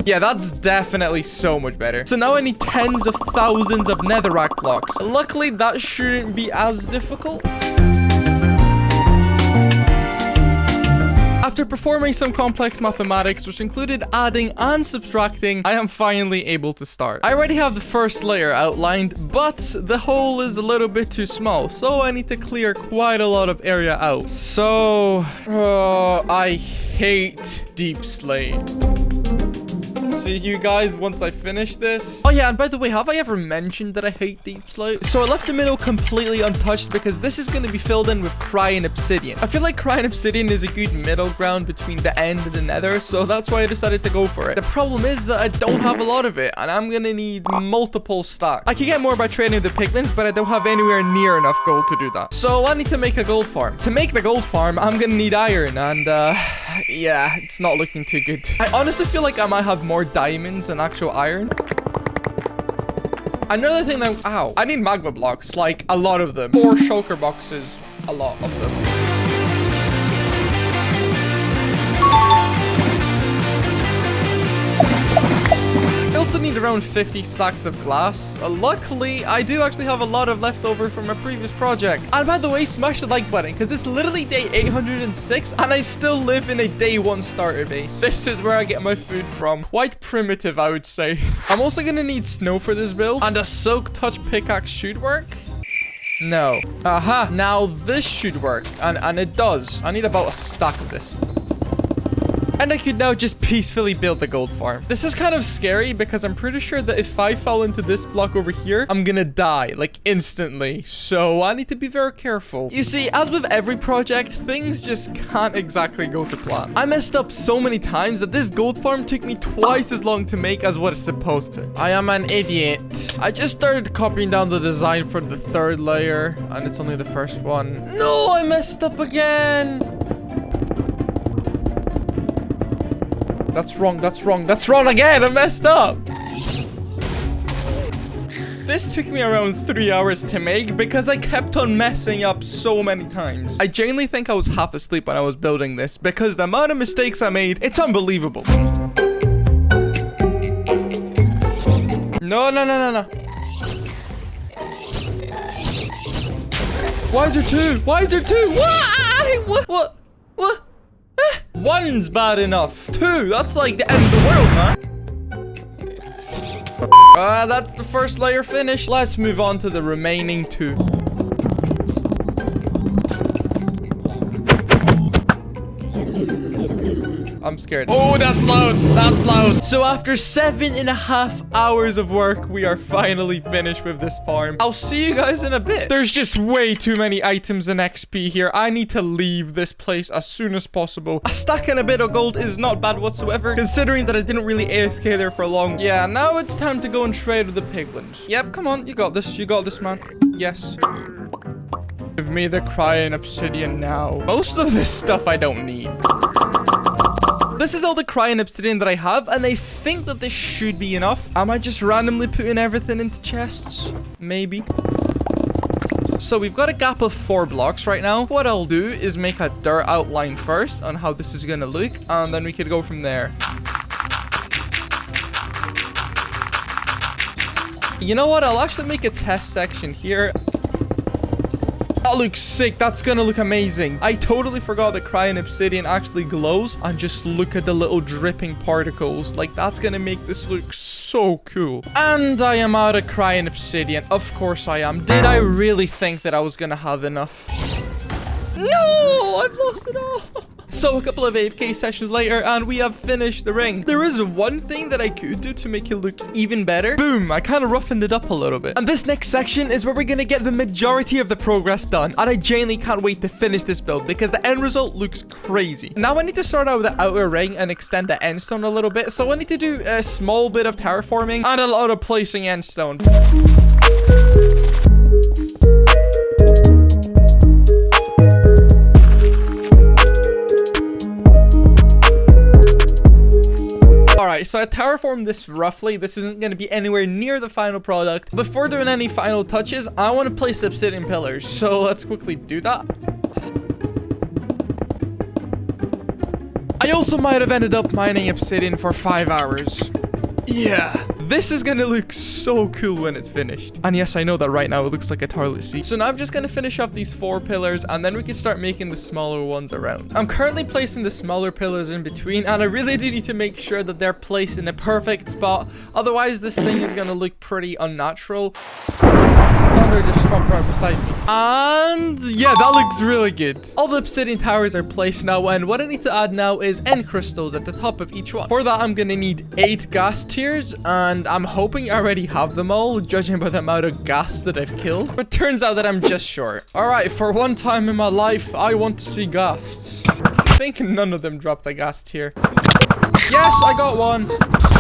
Yeah, that's definitely so much better. So now I need tens of thousands of netherrack blocks. Luckily, that shouldn't be as difficult. After performing some complex mathematics, which included adding and subtracting, I am finally able to start. I already have the first layer outlined, but the hole is a little bit too small, so I need to clear quite a lot of area out. So, I hate deep slate. See you guys once I finish this. Oh yeah, and by the way, have I ever mentioned that I hate deep slate? So I left the middle completely untouched because this is going to be filled in with crying obsidian. I feel like crying obsidian is a good middle ground between the end and the nether, so that's why I decided to go for it. The problem is that I don't have a lot of it, and I'm going to need multiple stacks. I can get more by trading the piglins, but I don't have anywhere near enough gold to do that. So I need to make a gold farm. To make the gold farm, I'm going to need iron, and yeah, it's not looking too good. I honestly feel like I might have more diamonds than actual iron. Another thing that... Ow. I need magma blocks. Like, a lot of them. 4 shulker boxes. A lot of them. I also need around 50 stacks of glass. Luckily, I do actually have a lot of leftover from a previous project. And by the way, smash the like button, because it's literally day 806, and I still live in a day 1 starter base. This is where I get my food from. Quite primitive, I would say. I'm also going to need snow for this build, and a silk touch pickaxe should work. No. Aha. Now this should work, and it does. I need about a stack of this. And I could now just peacefully build the gold farm. This is kind of scary because I'm pretty sure that if I fall into this block over here, I'm gonna die, like, instantly. So I need to be very careful. You see, as with every project, things just can't exactly go to plan. I messed up so many times that this gold farm took me twice as long to make as what it's supposed to. I am an idiot. I just started copying down the design for the 3rd layer, and it's only the first one. No, I messed up again. That's wrong, that's wrong, that's wrong again! I messed up! This took me around 3 hours to make because I kept on messing up so many times. I genuinely think I was half asleep when I was building this because the amount of mistakes I made, it's unbelievable. No, no, no, no, no. Why is there 2? Why is there 2? What? What? What? 1's bad enough. 2, that's like the end of the world, man. That's the first layer finished. Let's move on to the remaining 2. I'm scared. Oh, that's loud. That's loud. So after 7.5 hours of work, we are finally finished with this farm. I'll see you guys in a bit. There's just way too many items and XP here. I need to leave this place as soon as possible. A stack and a bit of gold is not bad whatsoever, considering that I didn't really AFK there for long. Yeah, now it's time to go and trade with the piglins. Yep, come on. You got this. You got this, man. Yes. Give me the crying obsidian now. Most of this stuff I don't need. This is all the crying obsidian that I have, and I think that this should be enough. Am I just randomly putting everything into chests? Maybe. So we've got a gap of 4 blocks right now. What I'll do is make a dirt outline first on how this is gonna look, and then we could go from there. You know what? I'll actually make a test section here. That looks sick. That's gonna look amazing. I totally forgot that crying obsidian actually glows. And just look at the little dripping particles. Like, that's gonna make this look so cool. And I am out of crying obsidian. Of course I am. Did I really think that I was gonna have enough? No! I've lost it all. So a couple of AFK sessions later, and we have finished the ring. There is one thing that I could do to make it look even better. Boom, I kind of roughened it up a little bit. And this next section is where we're going to get the majority of the progress done. And I genuinely can't wait to finish this build because the end result looks crazy. Now I need to start out with the outer ring and extend the end stone a little bit. So I need to do a small bit of terraforming and a lot of placing end stone. Alright, so I terraformed this roughly. This isn't going to be anywhere near the final product. Before doing any final touches, I want to place obsidian pillars. So let's quickly do that. I also might have ended up mining obsidian for 5 hours. Yeah. This is gonna look so cool when it's finished. And yes, I know that right now it looks like a toilet seat. So now I'm just gonna finish off these 4 pillars and then we can start making the smaller ones around. I'm currently placing the smaller pillars in between and I really do need to make sure that they're placed in the perfect spot. Otherwise, this thing is gonna look pretty unnatural. Thunder just struck right beside me. And yeah, that looks really good. All the obsidian towers are placed now, and what I need to add now is end crystals at the top of each one. For that, I'm gonna need 8 ghast tears, and I'm hoping I already have them all, judging by the amount of ghasts that I've killed. But turns out that I'm just short. Alright, for one time in my life, I want to see ghasts. I think none of them dropped a ghast here. Yes, I got one.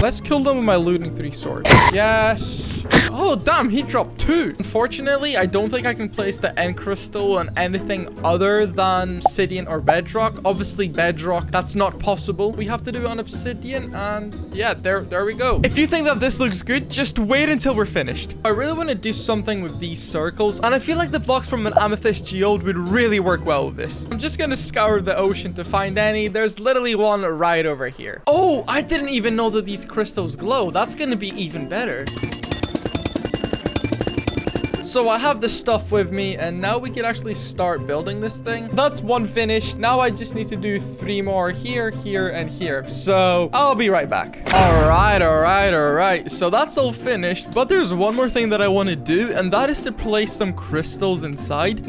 Let's kill them with my looting 3 sword. Yes. Oh, damn, he dropped 2. Unfortunately, I don't think I can place the end crystal on anything other than obsidian or bedrock. Obviously, bedrock, that's not possible. We have to do it on obsidian, and yeah, there we go. If you think that this looks good, just wait until we're finished. I really want to do something with these circles, and I feel like the blocks from an amethyst geode would really work well with this. I'm just gonna scour the ocean to find any. There's literally one right over here. Oh, I didn't even know that these crystals glow. That's gonna be even better. So I have the stuff with me, and now we can actually start building this thing. That's one finished. Now I just need to do 3 more here, here, and here. So I'll be right back. All right. So that's all finished, but there's one more thing that I want to do, and that is to place some crystals inside.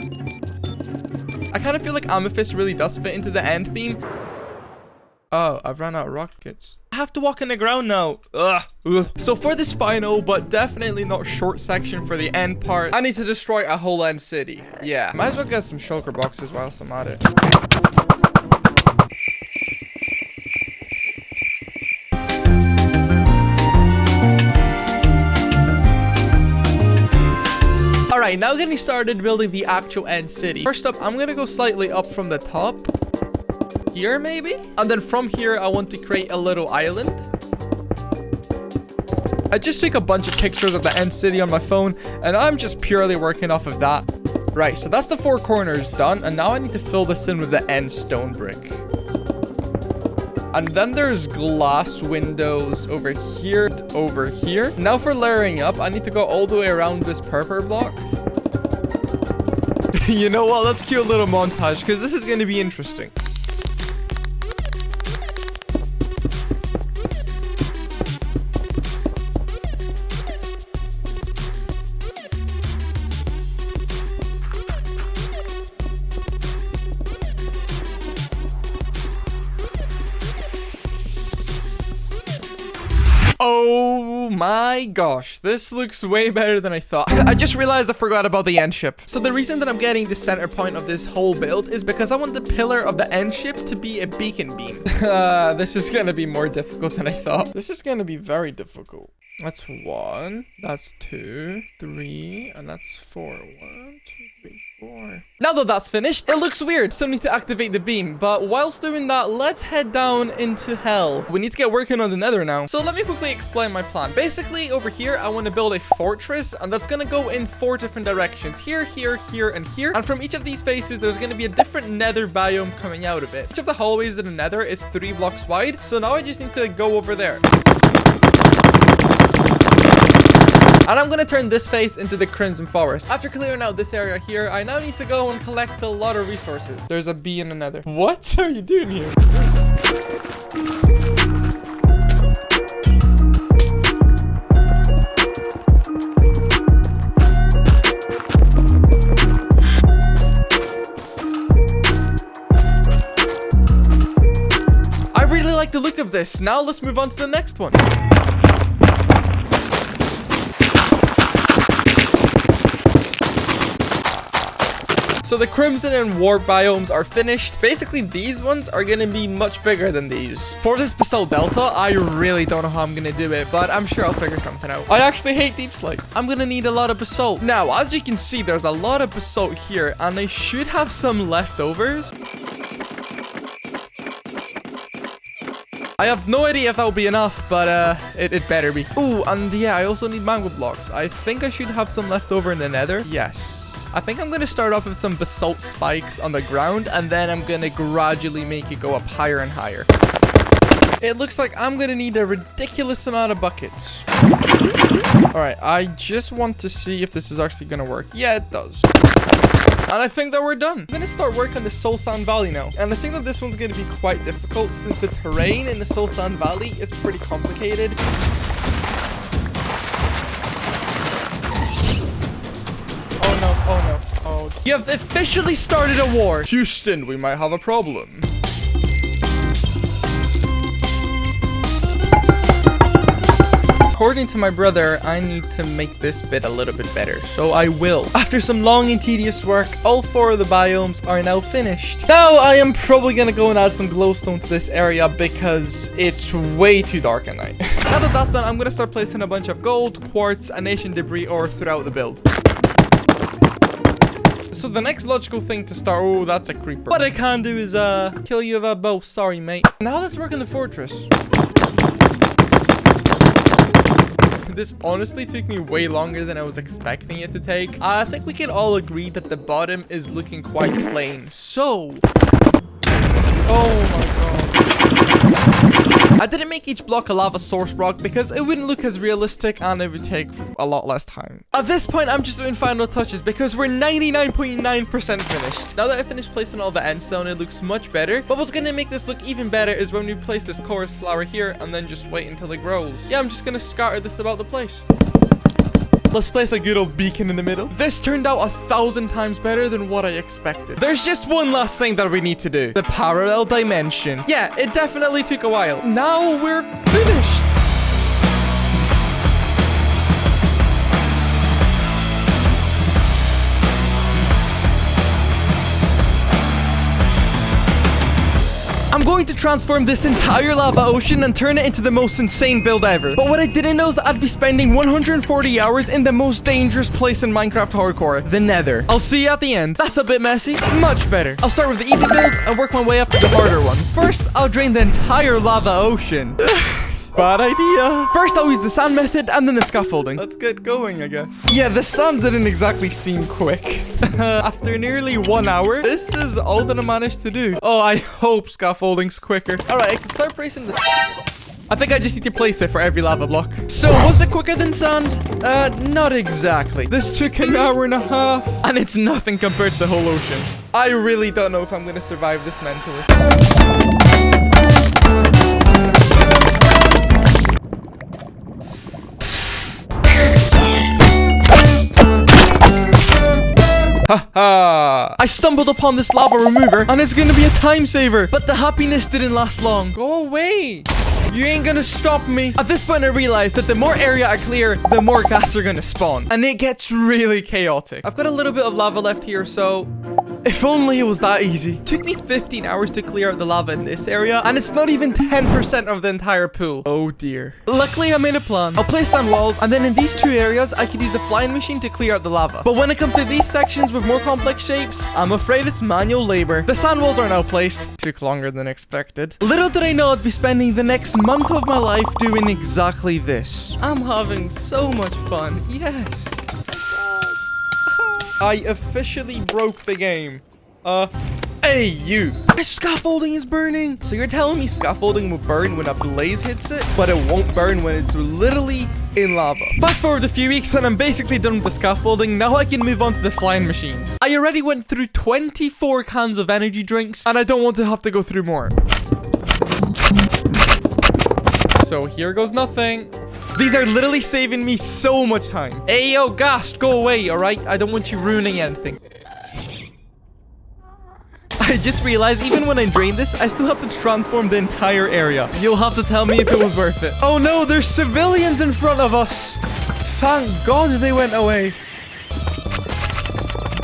I kind of feel like amethyst really does fit into the end theme. Oh, I've run out of rockets. I have to walk on the ground now. Ugh. So for this final, but definitely not short section for the end part, I need to destroy a whole end city. Yeah, might as well get some shulker boxes whilst I'm at it. Alright, now getting started building the actual end city. First up, I'm gonna go slightly up from the top. Here maybe, and then from here I want to create a little island. I just took a bunch of pictures of the end city on my phone, and I'm just purely working off of that. Right, so that's the 4 corners done, and now I need to fill this in with the end stone brick. And then there's glass windows over here and over here. Now for layering up, I need to go all the way around this purple block. You know what, let's cue a little montage because this is going to be interesting. Oh my gosh, this looks way better than I thought. I just realized I forgot about the end ship. So the reason that I'm getting the center point of this whole build is because I want the pillar of the end ship to be a beacon beam. This is gonna be more difficult than I thought. This is gonna be very difficult. That's 1, that's 2, 3, and that's 4. 1, 2, 3, 4. Now that that's finished, it looks weird. Still need to activate the beam, but whilst doing that, let's head down into hell. We need to get working on the nether now. So let me quickly explain my plan. Basically, over here, I want to build a fortress, and that's gonna go in 4 different directions. Here, here, here, and here. And from each of these faces, there's gonna be a different nether biome coming out of it. Each of the hallways in the nether is 3 blocks wide, so now I just need to go over there. And I'm gonna turn this face into the Crimson Forest. After clearing out this area here, I now need to go and collect a lot of resources. There's a bee in the nether. What are you doing here? I really like the look of this. Now let's move on to the next one. So the Crimson and Warp biomes are finished. Basically, these ones are going to be much bigger than these. For this Basalt Delta, I really don't know how I'm going to do it, but I'm sure I'll figure something out. I actually hate Deep Slate. I'm going to need a lot of Basalt. Now, as you can see, there's a lot of Basalt here, and I should have some leftovers. I have no idea if that'll be enough, but it better be. Ooh, and yeah, I also need mango blocks. I think I should have some left over in the nether. Yes. I think I'm going to start off with some basalt spikes on the ground, and then I'm going to gradually make it go up higher and higher. It looks like I'm going to need a ridiculous amount of buckets. Alright, I just want to see if this is actually going to work. Yeah, it does. And I think that we're done. I'm going to start work on the Soul Sand Valley now. And I think that this one's going to be quite difficult since the terrain in the Soul Sand Valley is pretty complicated. Oh no, oh. You have officially started a war. Houston, we might have a problem. According to my brother, I need to make this bit a little bit better, so I will. After some long and tedious work, all 4 of the biomes are now finished. Now, I am probably gonna go and add some glowstone to this area because it's way too dark at night. Now that that's done, I'm gonna start placing a bunch of gold, quartz, and ancient debris ore throughout the build. So the next logical thing to start... Oh, that's a creeper. What I can do is, kill you with a bow. Sorry, mate. Now let's work on the fortress. This honestly took me way longer than I was expecting it to take. I think we can all agree that the bottom is looking quite plain. So... Oh my god. I didn't make each block a lava source block because it wouldn't look as realistic and it would take a lot less time. At this point, I'm just doing final touches because we're 99.9% finished. Now that I finished placing all the endstone, it looks much better. But what's going to make this look even better is when we place this chorus flower here and then just wait until it grows. Yeah, I'm just going to scatter this about the place. Let's place a good old beacon in the middle. This turned out 1,000 times better than what I expected. There's just one last thing that we need to do. The parallel dimension. Yeah, it definitely took a while. Now we're finished. I'm going to transform this entire lava ocean and turn it into the most insane build ever. But what I didn't know is that I'd be spending 140 hours in the most dangerous place in Minecraft Hardcore, the Nether. I'll see you at the end. That's a bit messy. Much better. I'll start with the easy builds and work my way up to the harder ones. First, I'll drain the entire lava ocean. Bad idea. First, I'll use the sand method and then the scaffolding. Let's get going, I guess. Yeah, the sand didn't exactly seem quick. After nearly 1 hour, this is all that I managed to do. Oh, I hope scaffolding's quicker. All right, I can start placing this. I think I just need to place it for every lava block. So, was it quicker than sand? Not exactly. This took an hour and a half, and it's nothing compared to the whole ocean. I really don't know if I'm gonna survive this mentally. Haha! I stumbled upon this lava remover and it's gonna be a time saver, but the happiness didn't last long. Go away! You ain't gonna stop me. At this point, I realized that the more area I clear, the more gas are gonna spawn. And it gets really chaotic. I've got a little bit of lava left here, so if only it was that easy. It took me 15 hours to clear out the lava in this area, and it's not even 10% of the entire pool. Oh dear. Luckily, I made a plan. I'll place sand walls, and then in these two areas, I could use a flying machine to clear out the lava. But when it comes to these sections with more complex shapes, I'm afraid it's manual labor. The sand walls are now placed. Took longer than expected. Little did I know I'd be spending the next month of my life doing exactly this. I'm having so much fun. Yes. I officially broke the game. Hey, you. My scaffolding is burning. So you're telling me scaffolding will burn when a blaze hits it, but it won't burn when it's literally in lava. Fast forward a few weeks and I'm basically done with the scaffolding. Now I can move on to the flying machines. I already went through 24 cans of energy drinks, and I don't want to have to go through more. So here goes nothing. These are literally saving me so much time. Hey, yo, Ghast, go away, all right? I don't want you ruining anything. I just realized even when I drain this, I still have to transform the entire area. You'll have to tell me if it was worth it. Oh no, there's civilians in front of us. Thank God they went away.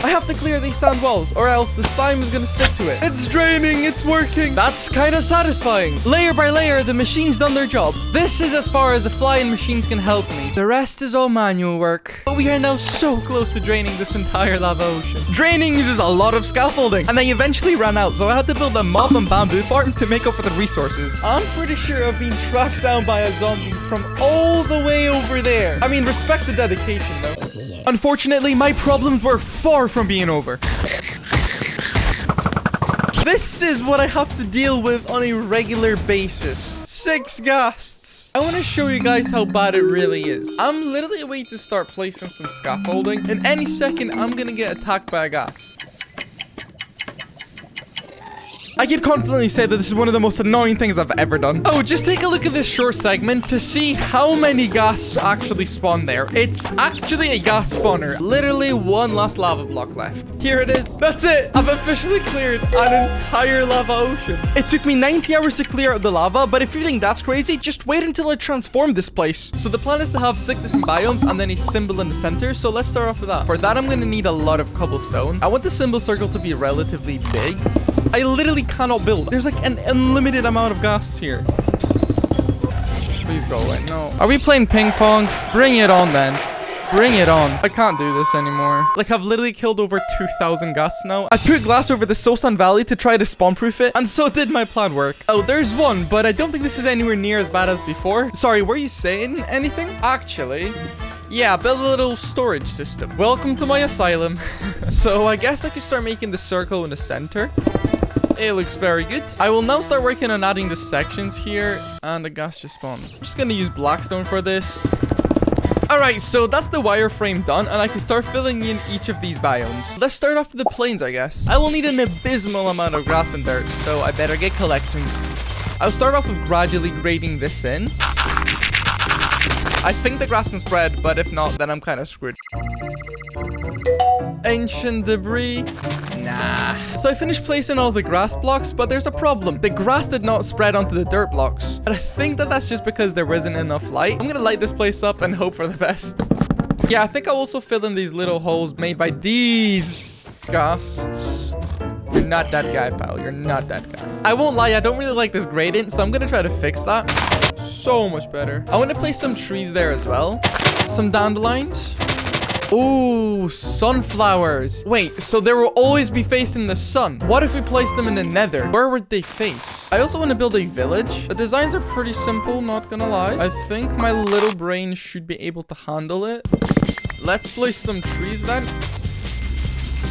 I have to clear these sand walls, or else the slime is gonna stick to it. It's draining, it's working. That's kind of satisfying. Layer by layer, the machine's done their job. This is as far as the flying machines can help me. The rest is all manual work. But we are now so close to draining this entire lava ocean. Draining uses a lot of scaffolding, and I eventually ran out, so I had to build a mob and bamboo farm to make up for the resources. I'm pretty sure I've been tracked down by a zombie from all the way over there. I mean, respect the dedication, though. Unfortunately, my problems were far from being over. This is what I have to deal with on a regular basis. 6 ghasts. I want to show you guys how bad it really is. I'm literally waiting to start placing some scaffolding, and any second I'm gonna get attacked by a ghast. I can confidently say that this is one of the most annoying things I've ever done. Oh, just take a look at this short segment to see how many ghasts actually spawn there. It's actually a ghast spawner. Literally one last lava block left. Here it is. That's it. I've officially cleared an entire lava ocean. It took me 90 hours to clear out the lava, but if you think that's crazy, just wait until I transform this place. So the plan is to have 6 different biomes and then a symbol in the center. So let's start off with that. For that, I'm going to need a lot of cobblestone. I want the symbol circle to be relatively big. I literally cannot build. There's like an unlimited amount of ghasts here. Please go away. No. Are we playing ping pong? Bring it on then. Bring it on. I can't do this anymore. Like, I've literally killed over 2,000 ghasts now. I put glass over the Sosan Valley to try to spawn proof it, and so did my plan work. Oh, there's one, but I don't think this is anywhere near as bad as before. Sorry, were you saying anything? Actually, yeah, build a little storage system. Welcome to my asylum. So I guess I could start making the circle in the center. It looks very good. I will now start working on adding the sections here, and the ghast just spawned. I'm just gonna use blackstone for this. Alright, so that's the wireframe done, and I can start filling in each of these biomes. Let's start off with the plains, I guess. I will need an abysmal amount of grass and dirt, so I better get collecting. I'll start off with gradually grading this in. I think the grass can spread, but if not, then I'm kind of screwed. Ancient debris. Nah. So I finished placing all the grass blocks, but there's a problem. The grass did not spread onto the dirt blocks. But I think that that's just because there wasn't enough light. I'm gonna light this place up and hope for the best. Yeah, I think I'll also fill in these little holes made by these ghasts. You're not that guy, pal. You're not that guy. I won't lie, I don't really like this gradient, so I'm gonna try to fix that. So much better. I want to place some trees there as well. Some dandelions. Ooh, sunflowers. Wait, so they will always be facing the sun. What if we place them in the nether? Where would they face? I also want to build a village. The designs are pretty simple, not gonna lie. I think my little brain should be able to handle it. Let's place some trees then.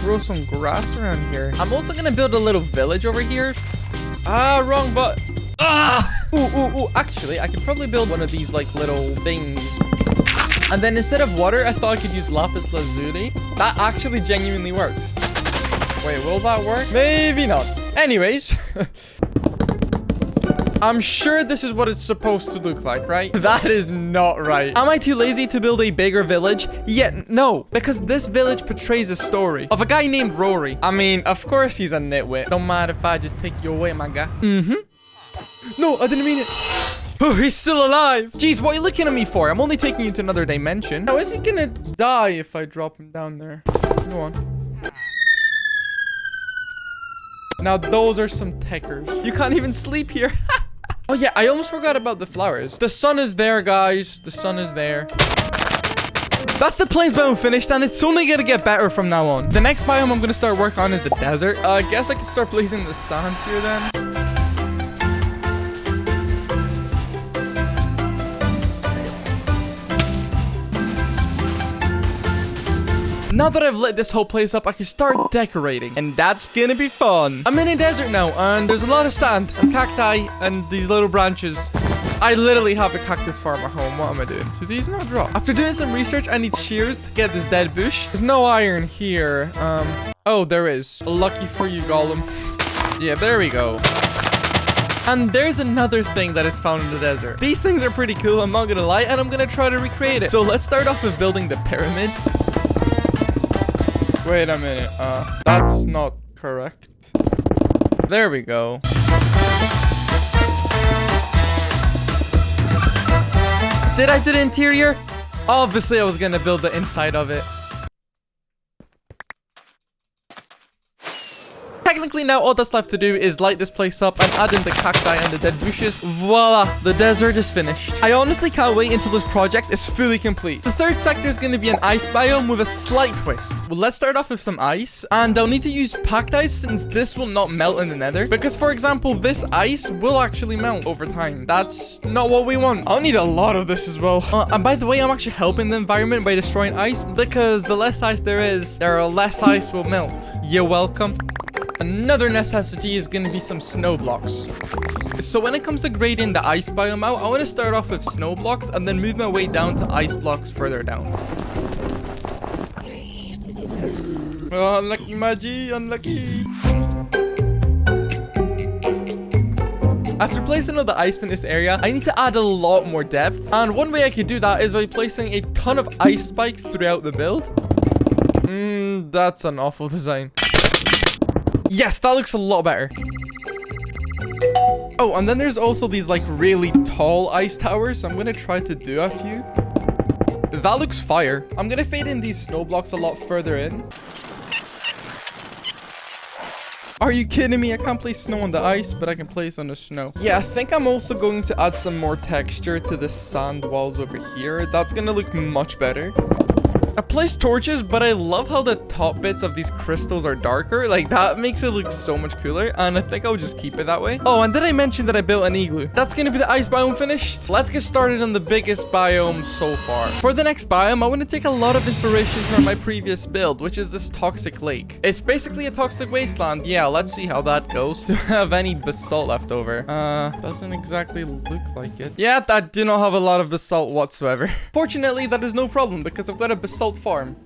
Grow some grass around here. I'm also gonna build a little village over here. Ah, wrong button. Ah! Ooh. Actually, I could probably build one of these like little things. And then instead of water, I thought I could use lapis lazuli. That actually genuinely works. Wait, will that work? Maybe not. Anyways. I'm sure this is what it's supposed to look like, right? That is not right. Am I too lazy to build a bigger village? Yeah, no. Because this village portrays a story of a guy named Rory. I mean, of course he's a nitwit. Don't mind if I just take you away, my guy. No, I didn't mean it. Oh, he's still alive. Jeez, what are you looking at me for? I'm only taking you to another dimension. Now, is he gonna die if I drop him down there? Go on. Now, those are some techers. You can't even sleep here. Oh, yeah, I almost forgot about the flowers. The sun is there, guys. The sun is there. That's the plains biome finished, and it's only gonna get better from now on. The next biome I'm gonna start working on is the desert. I guess I could start placing the sand here then. Now that I've lit this whole place up, I can start decorating, and that's gonna be fun. I'm in a desert now, and there's a lot of sand and cacti and these little branches. I literally have a cactus farm at home. What am I doing? Do these not drop? After doing some research, I need shears to get this dead bush. There's no iron here. Oh, there is. Lucky for you, Golem. Yeah, there we go. And there's another thing that is found in the desert. These things are pretty cool, I'm not gonna lie, and I'm gonna try to recreate it. So let's start off with building the pyramid. Wait a minute. That's not correct. There we go. Did I do the interior? Obviously, I was gonna build the inside of it. Technically now all that's left to do is light this place up and add in the cacti and the dead bushes. Voila, the desert is finished. I honestly can't wait until this project is fully complete. The third sector is going to be an ice biome with a slight twist. Well, let's start off with some ice, and I'll need to use packed ice since this will not melt in the nether. Because for example, this ice will actually melt over time. That's not what we want. I'll need a lot of this as well. And by the way, I'm actually helping the environment by destroying ice because the less ice there is, there are less ice will melt. You're welcome. Another necessity is going to be some snow blocks. So when it comes to grading the ice biome out, I want to start off with snow blocks and then move my way down to ice blocks further down. Oh, unlucky, Maggie, unlucky. After placing all the ice in this area, I need to add a lot more depth. And one way I could do that is by placing a ton of ice spikes throughout the build. That's an awful design. Yes, that looks a lot better. Oh, and then there's also these like really tall ice towers. So I'm gonna try to do a few. That looks fire. I'm gonna fade in these snow blocks a lot further in. Are you kidding me? I can't place snow on the ice, but I can place on the snow. Yeah, I think I'm also going to add some more texture to the sand walls over here. That's gonna look much better. I placed torches, but I love how the top bits of these crystals are darker. Like, that makes it look so much cooler, and I think I'll just keep it that way. Oh, and did I mention that I built an igloo? That's gonna be the ice biome finished. Let's get started on the biggest biome so far. For the next biome, I want to take a lot of inspiration from my previous build, which is this toxic lake. It's basically a toxic wasteland. Yeah, let's see how that goes. Do I have any basalt left over? Doesn't exactly look like it. Yeah, I do not have a lot of basalt whatsoever. Fortunately, that is no problem because I've got a basalt farm.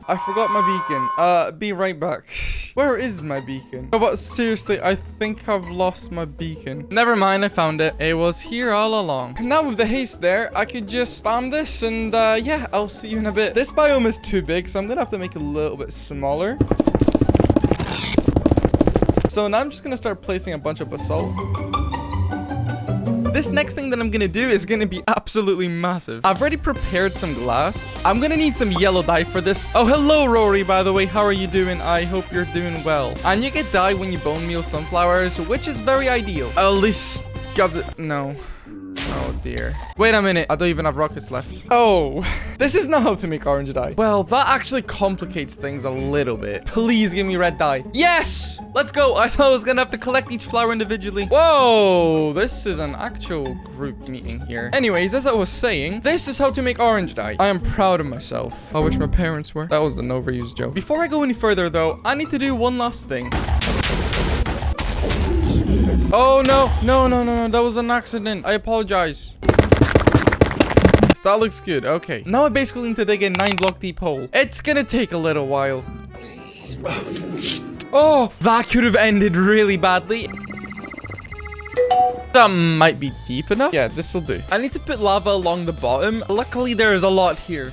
I forgot my beacon. Be right back. Where is my beacon? Oh, but seriously, I think I've lost my beacon. Never mind, I found it. It was here all along. Now with the haste there, I could just spam this and yeah, I'll see you in a bit. This biome is too big, so I'm gonna have to make it a little bit smaller. So now I'm just gonna start placing a bunch of basalt. This next thing that I'm gonna do is gonna be absolutely massive. I've already prepared some glass. I'm gonna need some yellow dye for this. Oh, hello, Rory, by the way. How are you doing? I hope you're doing well. And you get dye when you bone meal sunflowers, which is very ideal. At least got the... No. Oh, dear. Wait a minute. I don't even have rockets left. Oh, this is not how to make orange dye. Well, that actually complicates things a little bit. Please give me red dye. Yes! Let's go. I thought I was gonna have to collect each flower individually. Whoa, this is an actual group meeting here. Anyways, as I was saying, this is how to make orange dye. I am proud of myself. I wish my parents were. That was an overused joke. Before I go any further, though, I need to do one last thing. Oh, no. No. That was an accident. I apologize. That looks good. Okay. Now I basically need to dig a 9-block deep hole. It's gonna take a little while. Oh, that could have ended really badly. That might be deep enough. Yeah, this will do. I need to put lava along the bottom. Luckily, there is a lot here.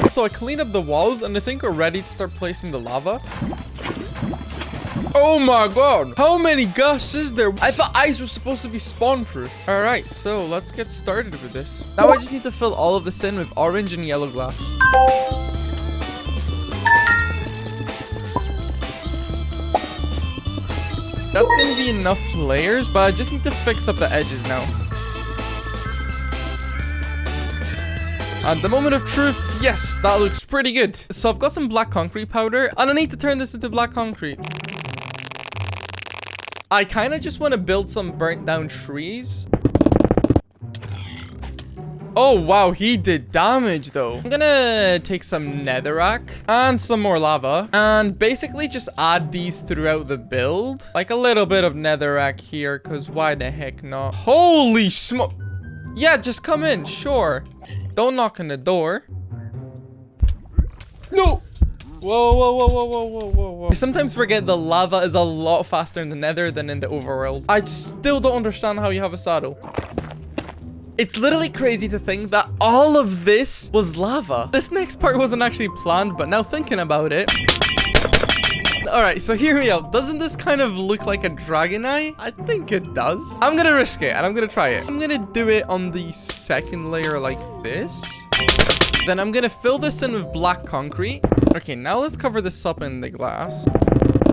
So I cleaned up the walls, and I think we're ready to start placing the lava. Oh my god. How many ghasts is there? I thought ice was supposed to be spawn proof. All right, so let's get started with this. Now I just need to fill all of this in with orange and yellow glass. That's gonna be enough layers, but I just need to fix up the edges now. And the moment of truth, yes, that looks pretty good. So I've got some black concrete powder, and I need to turn this into black concrete. I kind of just want to build some burnt down trees. Oh, wow, he did damage, though. I'm gonna take some netherrack and some more lava and basically just add these throughout the build. Like a little bit of netherrack here, because why the heck not? Holy smoke. Yeah, just come in, sure. Don't knock on the door. No! Whoa, whoa, whoa, whoa, whoa, whoa, whoa, whoa. I sometimes forget the lava is a lot faster in the nether than in the overworld. I still don't understand how you have a saddle. It's literally crazy to think that all of this was lava. This next part wasn't actually planned, but now thinking about it. All right, so hear me out. Doesn't this kind of look like a dragon eye? I think it does. I'm gonna risk it and I'm gonna try it. I'm gonna do it on the second layer like this. Then I'm gonna fill this in with black concrete. Okay, now let's cover this up in the glass.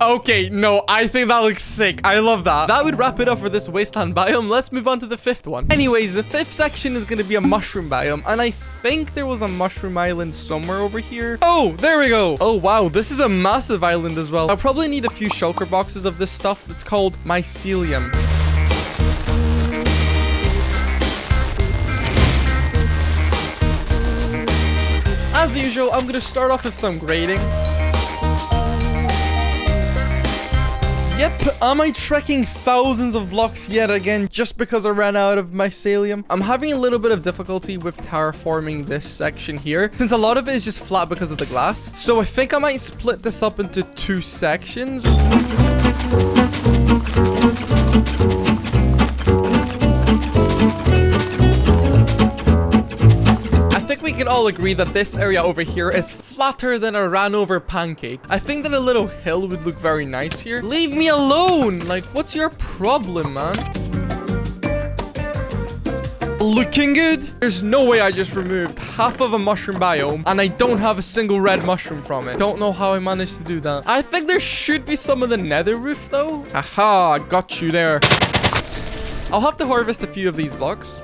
Okay, no, I think that looks sick. I love that. That would wrap it up for this wasteland biome. Let's move on to the fifth one. Anyways, the fifth section is going to be a mushroom biome. And I think there was a mushroom island somewhere over here. Oh, there we go. Oh, wow. This is a massive island as well. I'll probably need a few shulker boxes of this stuff. It's called mycelium. As usual, I'm going to start off with some grading. Yep, am I trekking thousands of blocks yet again just because I ran out of mycelium? I'm having a little bit of difficulty with terraforming this section here, since a lot of it is just flat because of the glass. So I think I might split this up into 2 sections. We can all agree that this area over here is flatter than a ran over pancake. I think that a little hill would look very nice here. Leave me alone! Like, what's your problem, man? Looking good? There's no way I just removed half of a mushroom biome and I don't have a single red mushroom from it. Don't know how I managed to do that. I think there should be some of the nether roof though. Haha, got you there. I'll have to harvest a few of these blocks.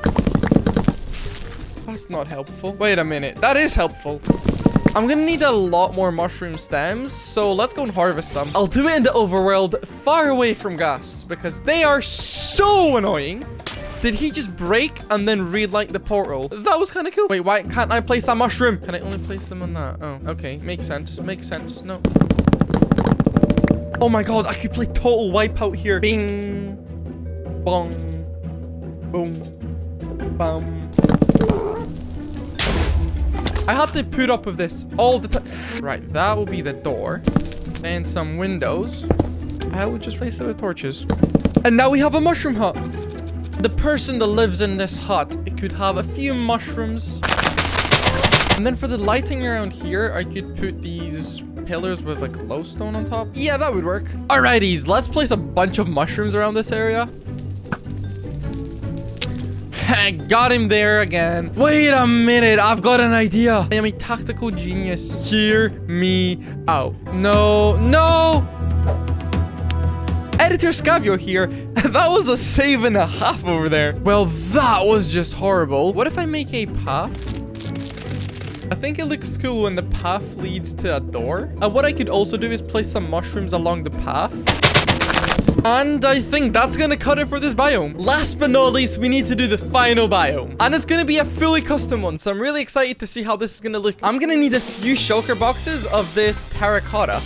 That's not helpful. Wait a minute. That is helpful. I'm gonna need a lot more mushroom stems, so let's go and harvest some. I'll do it in the overworld, far away from ghasts, because they are so annoying. Did he just break and then relight the portal? That was kind of cool. Wait, why can't I place that mushroom? Can I only place them on that? Oh, okay. Makes sense. Makes sense. No. Oh my god, I could play total wipeout here. Bing. Bong. Boom. Bam. I have to put up with this all the time. Right, that will be the door. And some windows. I will just replace it with torches. And now we have a mushroom hut. The person that lives in this hut, it could have a few mushrooms. And then for the lighting around here, I could put these pillars with a glowstone on top. Yeah, that would work. Alrighties, let's place a bunch of mushrooms around this area. Got him there again. Wait a minute, I've got an idea. I am a tactical genius. Hear me out. No, no. Editor Skavio here. That was a save and a half over there. Well, that was just horrible. What if I make a path? I think it looks cool when the path leads to a door. And what I could also do is place some mushrooms along the path. And I think that's gonna cut it for this biome. Last but not least, we need to do the final biome. And it's gonna be a fully custom one, so I'm really excited to see how this is gonna look. I'm gonna need a few shulker boxes of this terracotta.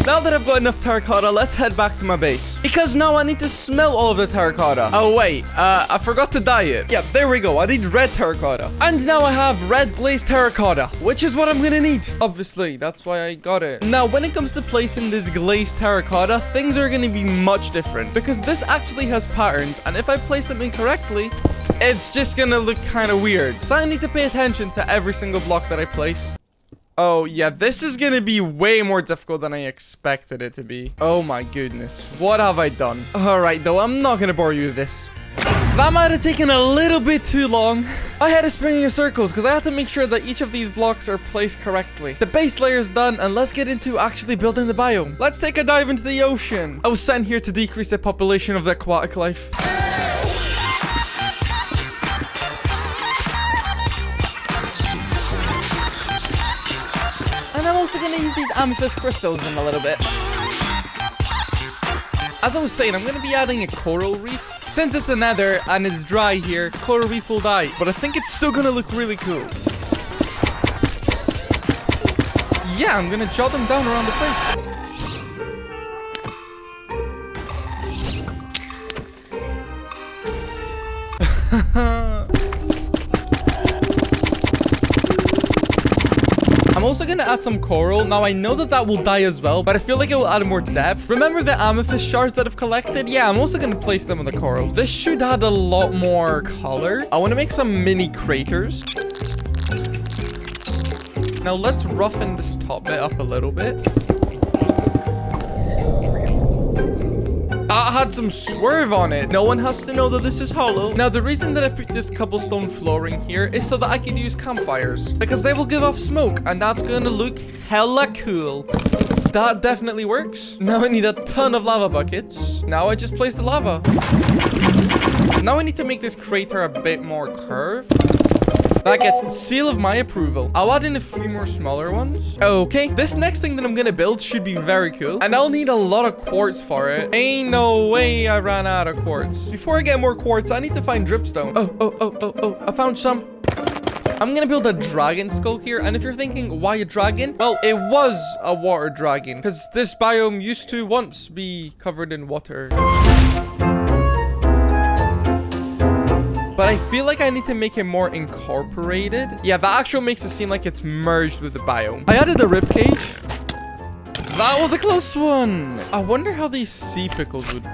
Now that I've got enough terracotta, let's head back to my base. Because now I need to smelt all of the terracotta. Oh wait, I forgot to dye it. Yeah, there we go. I need red terracotta. And now I have red glazed terracotta, which is what I'm gonna need. Obviously, that's why I got it. Now, when it comes to placing this glazed terracotta, things are gonna be much different. Because this actually has patterns, and if I place them incorrectly, it's just gonna look kind of weird. So I need to pay attention to every single block that I place. Oh, yeah, this is gonna be way more difficult than I expected it to be. Oh my goodness. What have I done? Alright, though, I'm not gonna bore you with this. That might have taken a little bit too long. I had to spin in circles because I had to make sure that each of these blocks are placed correctly. The base layer is done, and let's get into actually building the biome. Let's take a dive into the ocean. I was sent here to decrease the population of the aquatic life. And I'm also gonna use these amethyst crystals in a little bit. As I was saying, I'm gonna be adding a coral reef. Since it's a nether and it's dry here, coral reef will die. But I think it's still gonna look really cool. Yeah, I'm gonna jot them down around the place. I'm also gonna add some coral. Now, I know that that will die as well, but I feel like it will add more depth. Remember the amethyst shards that I've collected? Yeah, I'm also gonna place them on the coral. This should add a lot more color. I want to make some mini craters. Now, let's roughen this top bit up a little bit. That had some swerve on it. No one has to know that this is hollow. Now, the reason that I put this cobblestone flooring here is so that I can use campfires, because they will give off smoke, and that's gonna look hella cool. That definitely works. Now I need a ton of lava buckets. Now I just place the lava. Now I need to make this crater a bit more curved. That gets the seal of my approval. I'll add in a few more smaller ones. Okay, this next thing that I'm gonna build should be very cool. And I'll need a lot of quartz for it. Ain't no way I ran out of quartz. Before I get more quartz, I need to find dripstone. Oh, I found some. I'm gonna build a dragon skull here. And if you're thinking, why a dragon? Well, it was a water dragon, because this biome used to once be covered in water. But I feel like I need to make it more incorporated. Yeah, that actually makes it seem like it's merged with the biome. I added a ribcage. That was a close one. I wonder how these sea pickles would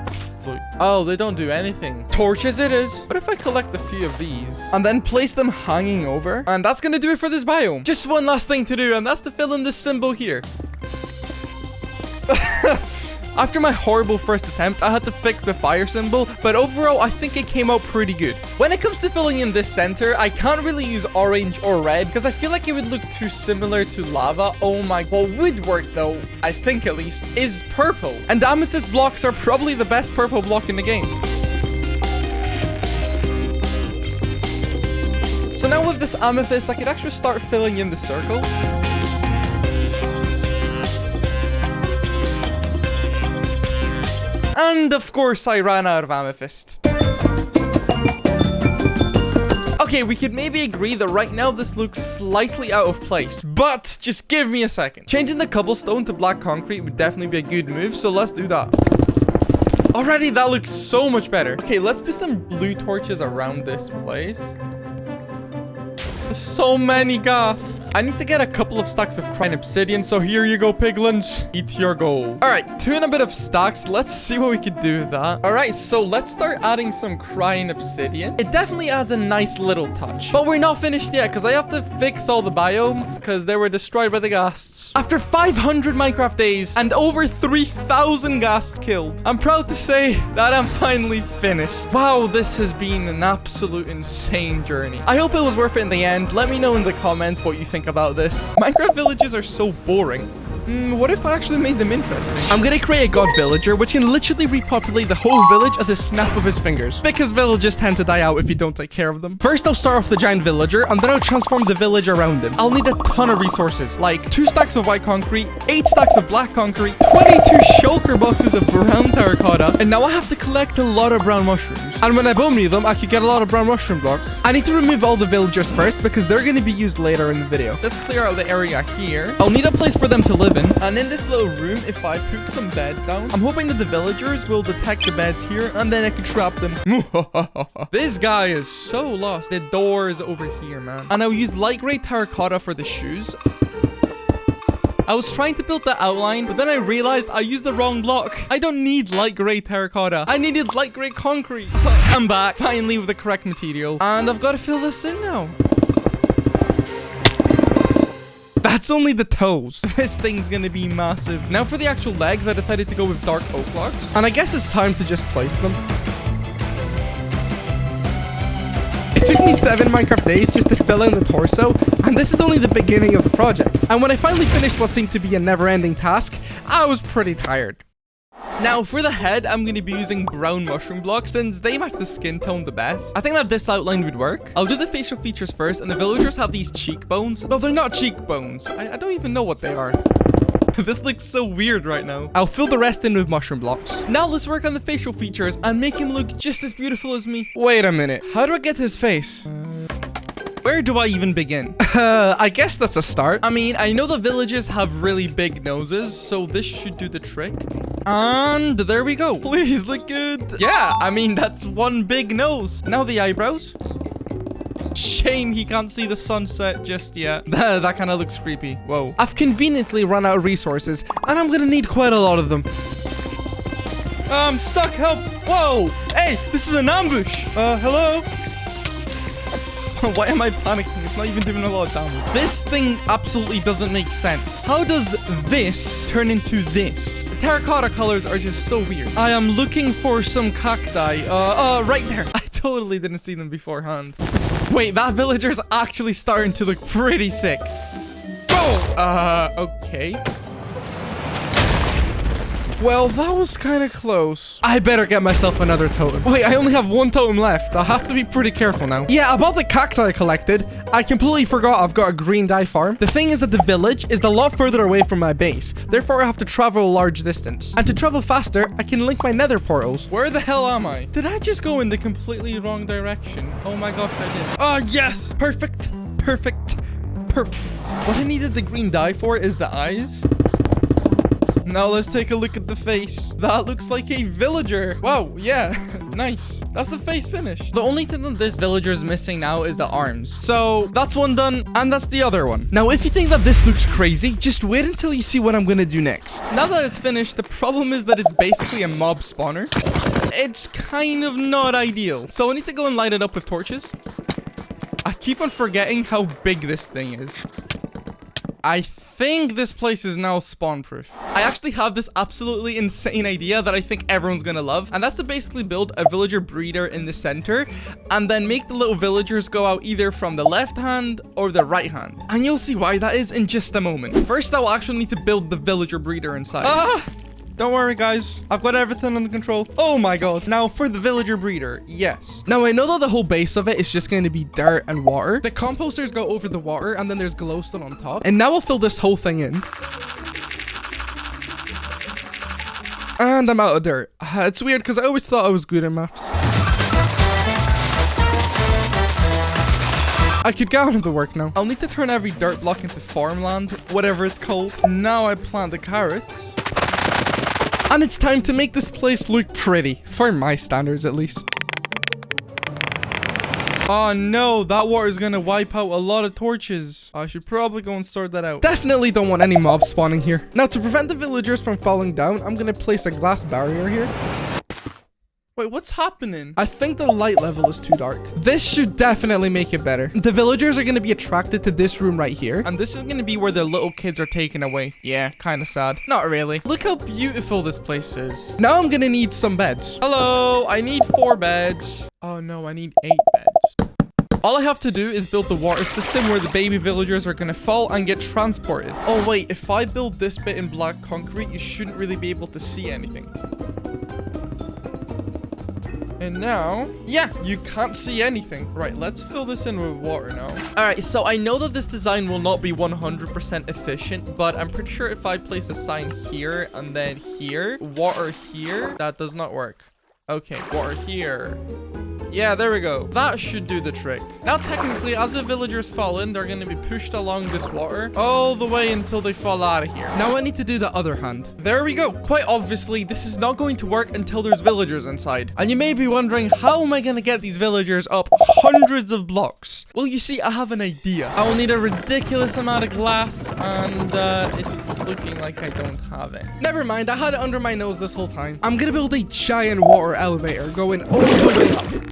look. Oh, they don't do anything. Torches it is. What if I collect a few of these and then place them hanging over? And that's gonna do it for this biome. Just one last thing to do, and that's to fill in this symbol here. After my horrible first attempt, I had to fix the fire symbol, but overall, I think it came out pretty good. When it comes to filling in this center, I can't really use orange or red because I feel like it would look too similar to lava. Oh my, what would work though, I think at least, is purple. And amethyst blocks are probably the best purple block in the game. So now with this amethyst, I could actually start filling in the circle. And of course, I ran out of amethyst. Okay, we could maybe agree that right now this looks slightly out of place, but just give me a second. Changing the cobblestone to black concrete would definitely be a good move, so let's do that. Already, that looks so much better. Okay, let's put some blue torches around this place. So many ghasts. I need to get a couple of stacks of crying obsidian, so here you go, piglins. Eat your gold. All right, 2 and a bit of stacks. Let's see what we could do with that. All right, so let's start adding some crying obsidian. It definitely adds a nice little touch, but we're not finished yet because I have to fix all the biomes because they were destroyed by the ghasts. After 500 Minecraft days and over 3,000 ghasts killed, I'm proud to say that I'm finally finished. Wow, this has been an absolute insane journey. I hope it was worth it in the end. Let me know in the comments what you think about this. Minecraft villages are so boring. What if I actually made them interesting? I'm gonna create a god villager, which can literally repopulate the whole village at the snap of his fingers. Because villages tend to die out if you don't take care of them. First, I'll start off the giant villager, and then I'll transform the village around him. I'll need a ton of resources, like 2 stacks of white concrete, 8 stacks of black concrete, 22 shulker boxes of brown terracotta, and now I have to collect a lot of brown mushrooms. And when I bone meal them, I could get a lot of brown mushroom blocks. I need to remove all the villagers first, because they're gonna be used later in the video. Let's clear out the area here. I'll need a place for them to live in. And in this little room, if I put some beds down, I'm hoping that the villagers will detect the beds here, and then I can trap them. This guy is so lost. The door is over here, man. And I'll use light gray terracotta for the shoes. I was trying to build the outline, but then I realized I used the wrong block. I don't need light gray terracotta. I needed light gray concrete. I'm back, finally with the correct material. And I've got to fill this in now. That's only the toes. This thing's gonna be massive. Now for the actual legs, I decided to go with dark oak logs. And I guess it's time to just place them. It took me 7 Minecraft days just to fill in the torso, and this is only the beginning of the project. And when I finally finished what seemed to be a never-ending task, I was pretty tired. Now, for the head, I'm going to be using brown mushroom blocks since they match the skin tone the best. I think that this outline would work. I'll do the facial features first, and the villagers have these cheekbones. Well, they're not cheekbones. I don't even know what they are. This looks so weird right now. I'll fill the rest in with mushroom blocks. Now let's work on the facial features and make him look just as beautiful as me. Wait a minute. How do I get to his face? Where do I even begin? I guess that's a start. I mean, I know the villagers have really big noses, so this should do the trick. And there we go. Please look good. Yeah, I mean, that's one big nose. Now the eyebrows. Shame he can't see the sunset just yet. That kind of looks creepy. Whoa. I've conveniently run out of resources, and I'm gonna need quite a lot of them. I'm stuck, help. Whoa. Hey, this is an ambush. Hello? Why am I panicking? It's not even doing a lot of damage. This thing absolutely doesn't make sense. How does this turn into this? The terracotta colors are just so weird. I am looking for some cacti. Right there. I totally didn't see them beforehand. Wait, that villager's actually starting to look pretty sick. Oh! Okay. Well, that was kind of close. I better get myself another totem. Wait, I only have 1 totem left. I'll have to be pretty careful now. Yeah, about the cacti I collected, I completely forgot I've got a green dye farm. The thing is that the village is a lot further away from my base. Therefore, I have to travel a large distance. And to travel faster, I can link my nether portals. Where the hell am I? Did I just go in the completely wrong direction? Oh my gosh, I did. Oh, yes! Perfect. Perfect. Perfect. What I needed the green dye for is the eyes. Now let's take a look at the face. That looks like a villager. Wow, yeah, nice. That's the face finish. The only thing that this villager is missing now is the arms. So that's one done, and that's the other one. Now, if you think that this looks crazy, just wait until you see what I'm gonna do next. Now that it's finished, the problem is that it's basically a mob spawner. It's kind of not ideal. So I need to go and light it up with torches. I keep on forgetting how big this thing is. I think this place is now spawn proof. I actually have this absolutely insane idea that I think everyone's gonna love, and that's to basically build a villager breeder in the center and then make the little villagers go out either from the left hand or the right hand. And you'll see why that is in just a moment. First, I will actually need to build the villager breeder inside. Don't worry, guys. I've got everything under control. Oh my god. Now for the villager breeder. Yes. Now I know that the whole base of it is just going to be dirt and water. The composters go over the water and then there's glowstone on top. And now I'll fill this whole thing in. And I'm out of dirt. It's weird because I always thought I was good at maths. I could get on with the work now. I'll need to turn every dirt block into farmland, whatever it's called. Now I plant the carrots. And it's time to make this place look pretty. For my standards, at least. Oh no, that water is gonna wipe out a lot of torches. I should probably go and sort that out. Definitely don't want any mobs spawning here. Now, to prevent the villagers from falling down, I'm gonna place a glass barrier here. Wait, what's happening? I think the light level is too dark. This should definitely make it better. The villagers are going to be attracted to this room right here. And this is going to be where the little kids are taken away. Yeah, kind of sad. Not really. Look how beautiful this place is. Now I'm going to need some beds. Hello, I need 4 beds. Oh no, I need 8 beds. All I have to do is build the water system where the baby villagers are going to fall and get transported. Oh wait, if I build this bit in black concrete, you shouldn't really be able to see anything. And now, yeah, you can't see anything. Right, let's fill this in with water now. All right, so I know that this design will not be 100% efficient, but I'm pretty sure if I place a sign here and then here, water here, that does not work. Okay, water here. Yeah, there we go. That should do the trick. Now, technically, as the villagers fall in, they're going to be pushed along this water all the way until they fall out of here. Now, I need to do the other hand. There we go. Quite obviously, this is not going to work until there's villagers inside. And you may be wondering, how am I going to get these villagers up hundreds of blocks? Well, you see, I have an idea. I will need a ridiculous amount of glass, and it's looking like I don't have it. Never mind, I had it under my nose this whole time. I'm going to build a giant water elevator going all the way up.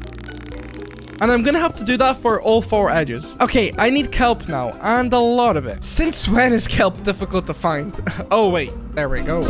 And I'm gonna have to do that for all 4 edges. Okay, I need kelp now, and a lot of it. Since when is kelp difficult to find? Oh, wait. There we go.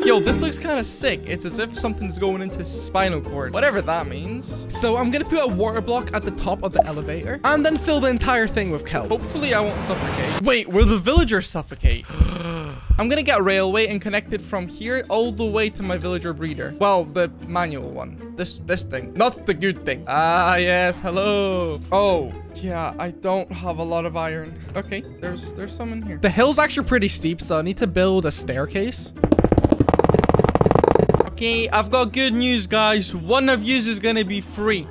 Yo, this looks kind of sick. It's as if something's going into his spinal cord. Whatever that means. So I'm going to put a water block at the top of the elevator. And then fill the entire thing with kelp. Hopefully I won't suffocate. Wait, will the villagers suffocate? I'm going to get a railway and connect it from here all the way to my villager breeder. Well, the manual one. This thing. Not the good thing. Ah, yes. Hello. Oh. Yeah, I don't have a lot of iron. Okay, there's some in here. The hill's actually pretty steep, so I need to build a staircase. Okay, I've got good news, guys. One of yous is gonna be free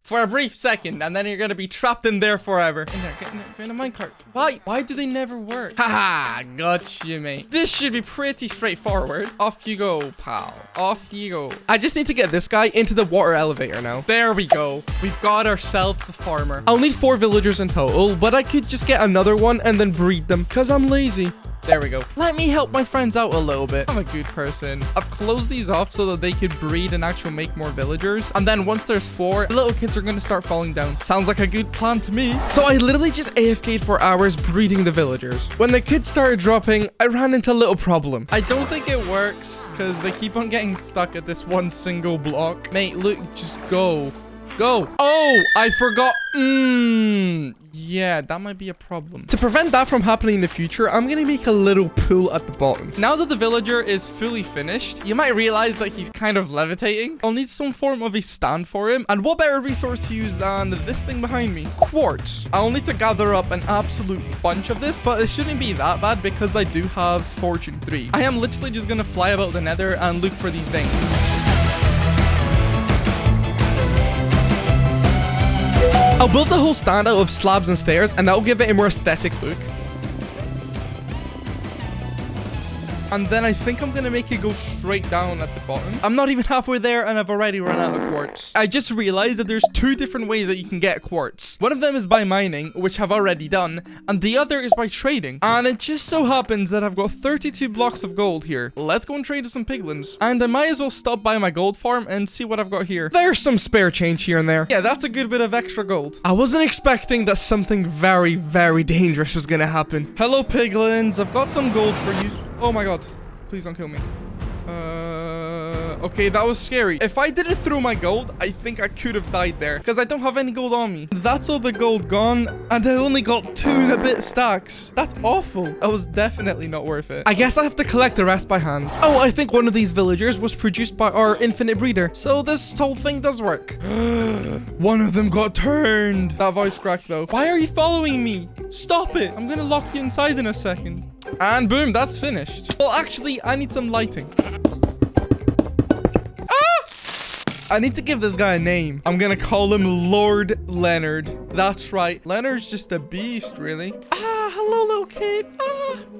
for a brief second, and then you're gonna be trapped in there forever. In there, get in a minecart. Why do they never work? Haha, gotcha, mate. This should be pretty straightforward. Off you go, pal. Off you go. I just need to get this guy into the water elevator now. There we go. We've got ourselves a farmer. I'll need 4 villagers in total, but I could just get another one and then breed them, because I'm lazy. There we go. Let me help my friends out a little bit. I'm a good person. I've closed these off so that they could breed and actually make more villagers. And then once there's 4, the little kids are going to start falling down. Sounds like a good plan to me. So I literally just AFK'd for hours breeding the villagers. When the kids started dropping, I ran into a little problem. I don't think it works because they keep on getting stuck at this one single block. Mate, look, just go. Go. Oh, I forgot. Yeah, that might be a problem. To prevent that from happening in the future, I'm gonna make a little pool at the bottom. Now that the villager is fully finished, you might realize that he's kind of levitating. I'll need some form of a stand for him. And what better resource to use than this thing behind me? Quartz. I'll need to gather up an absolute bunch of this, but it shouldn't be that bad because I do have Fortune 3. I am literally just gonna fly about the nether and look for these veins. I'll build the whole stand out of slabs and stairs, and that'll give it a more aesthetic look. And then I think I'm gonna make it go straight down at the bottom. I'm not even halfway there, and I've already run out of quartz. I just realized that there's 2 different ways that you can get quartz. One of them is by mining, which I've already done, and the other is by trading. And it just so happens that I've got 32 blocks of gold here. Let's go and trade with some piglins. And I might as well stop by my gold farm and see what I've got here. There's some spare change here and there. Yeah, that's a good bit of extra gold. I wasn't expecting that something very, very dangerous was gonna happen. Hello, piglins. I've got some gold for you. Oh my god. Please don't kill me. Okay, that was scary. If I didn't throw my gold, I think I could have died there because I don't have any gold on me. That's all the gold gone, and I only got 2 and a bit stacks. That's awful. That was definitely not worth it. I guess I have to collect the rest by hand. Oh, I think one of these villagers was produced by our infinite breeder, so this whole thing does work. One of them got turned. That voice cracked though. Why are you following me? Stop it. I'm gonna lock you inside in a second. And boom, that's finished. Well, actually, I need some lighting. I need to give this guy a name. I'm gonna call him Lord Leonard. That's right. Leonard's just a beast, really. Hello, little kid.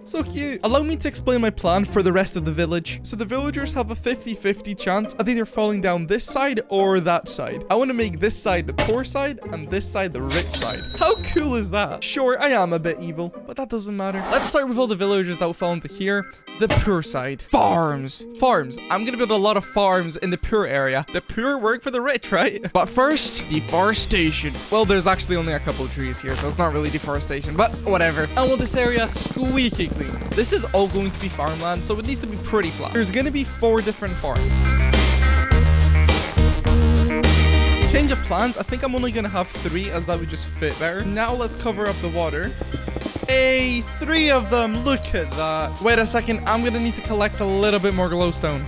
So cute. Allow me to explain my plan for the rest of the village. So the villagers have a 50-50 chance of either falling down this side or that side. I want to make this side the poor side and this side the rich side. How cool is that? Sure, I am a bit evil, but that doesn't matter. Let's start with all the villagers that will fall into here. The poor side. Farms. I'm gonna build a lot of farms in the poor area. The poor work for the rich, right? But first, deforestation. Well, there's actually only a couple of trees here, so it's not really deforestation, but whatever. I want this area squeaky clean. This is all going to be farmland, so it needs to be pretty flat. There's gonna be 4 different farms. Change of plans. I think I'm only gonna have 3 as that would just fit better. Now let's cover up the water. Hey, 3 of them. Look at that. Wait a second. I'm gonna need to collect a little bit more glowstone.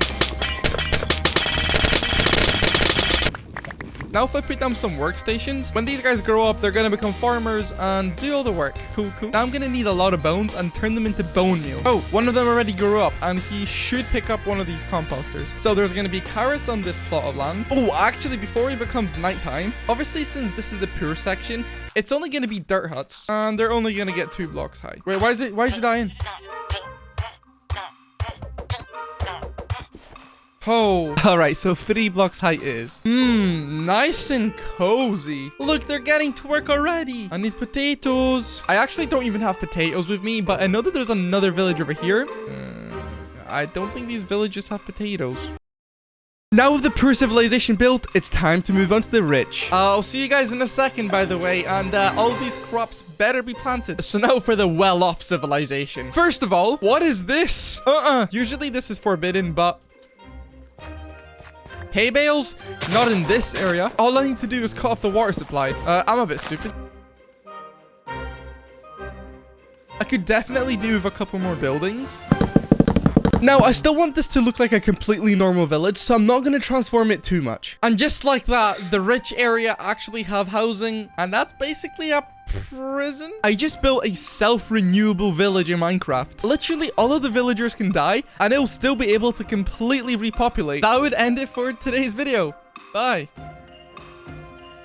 Now, if I put down some workstations, when these guys grow up, they're gonna become farmers and do all the work. Cool. Now, I'm gonna need a lot of bones and turn them into bone meal. Oh, one of them already grew up, and he should pick up one of these composters. So there's gonna be carrots on this plot of land. Oh, actually, before it becomes nighttime, obviously, since this is the poor section, it's only gonna be dirt huts, and they're only gonna get 2 blocks high. Wait, why is it dying? Oh, all right, so 3 blocks height is. Nice and cozy. Look, they're getting to work already. I need potatoes. I actually don't even have potatoes with me, but I know that there's another village over here. I don't think these villages have potatoes. Now with the poor civilization built, it's time to move on to the rich. I'll see you guys in a second, by the way, and all these crops better be planted. So now for the well-off civilization. First of all, what is this? Usually this is forbidden, but... hay bales? Not in this area. All I need to do is cut off the water supply. I'm a bit stupid. I could definitely do with a couple more buildings. Now, I still want this to look like a completely normal village, so I'm not going to transform it too much. And just like that, the rich area actually have housing, and that's basically a prison. I just built a self-renewable village in Minecraft. Literally, all of the villagers can die, and it'll still be able to completely repopulate. That would end it for today's video. Bye.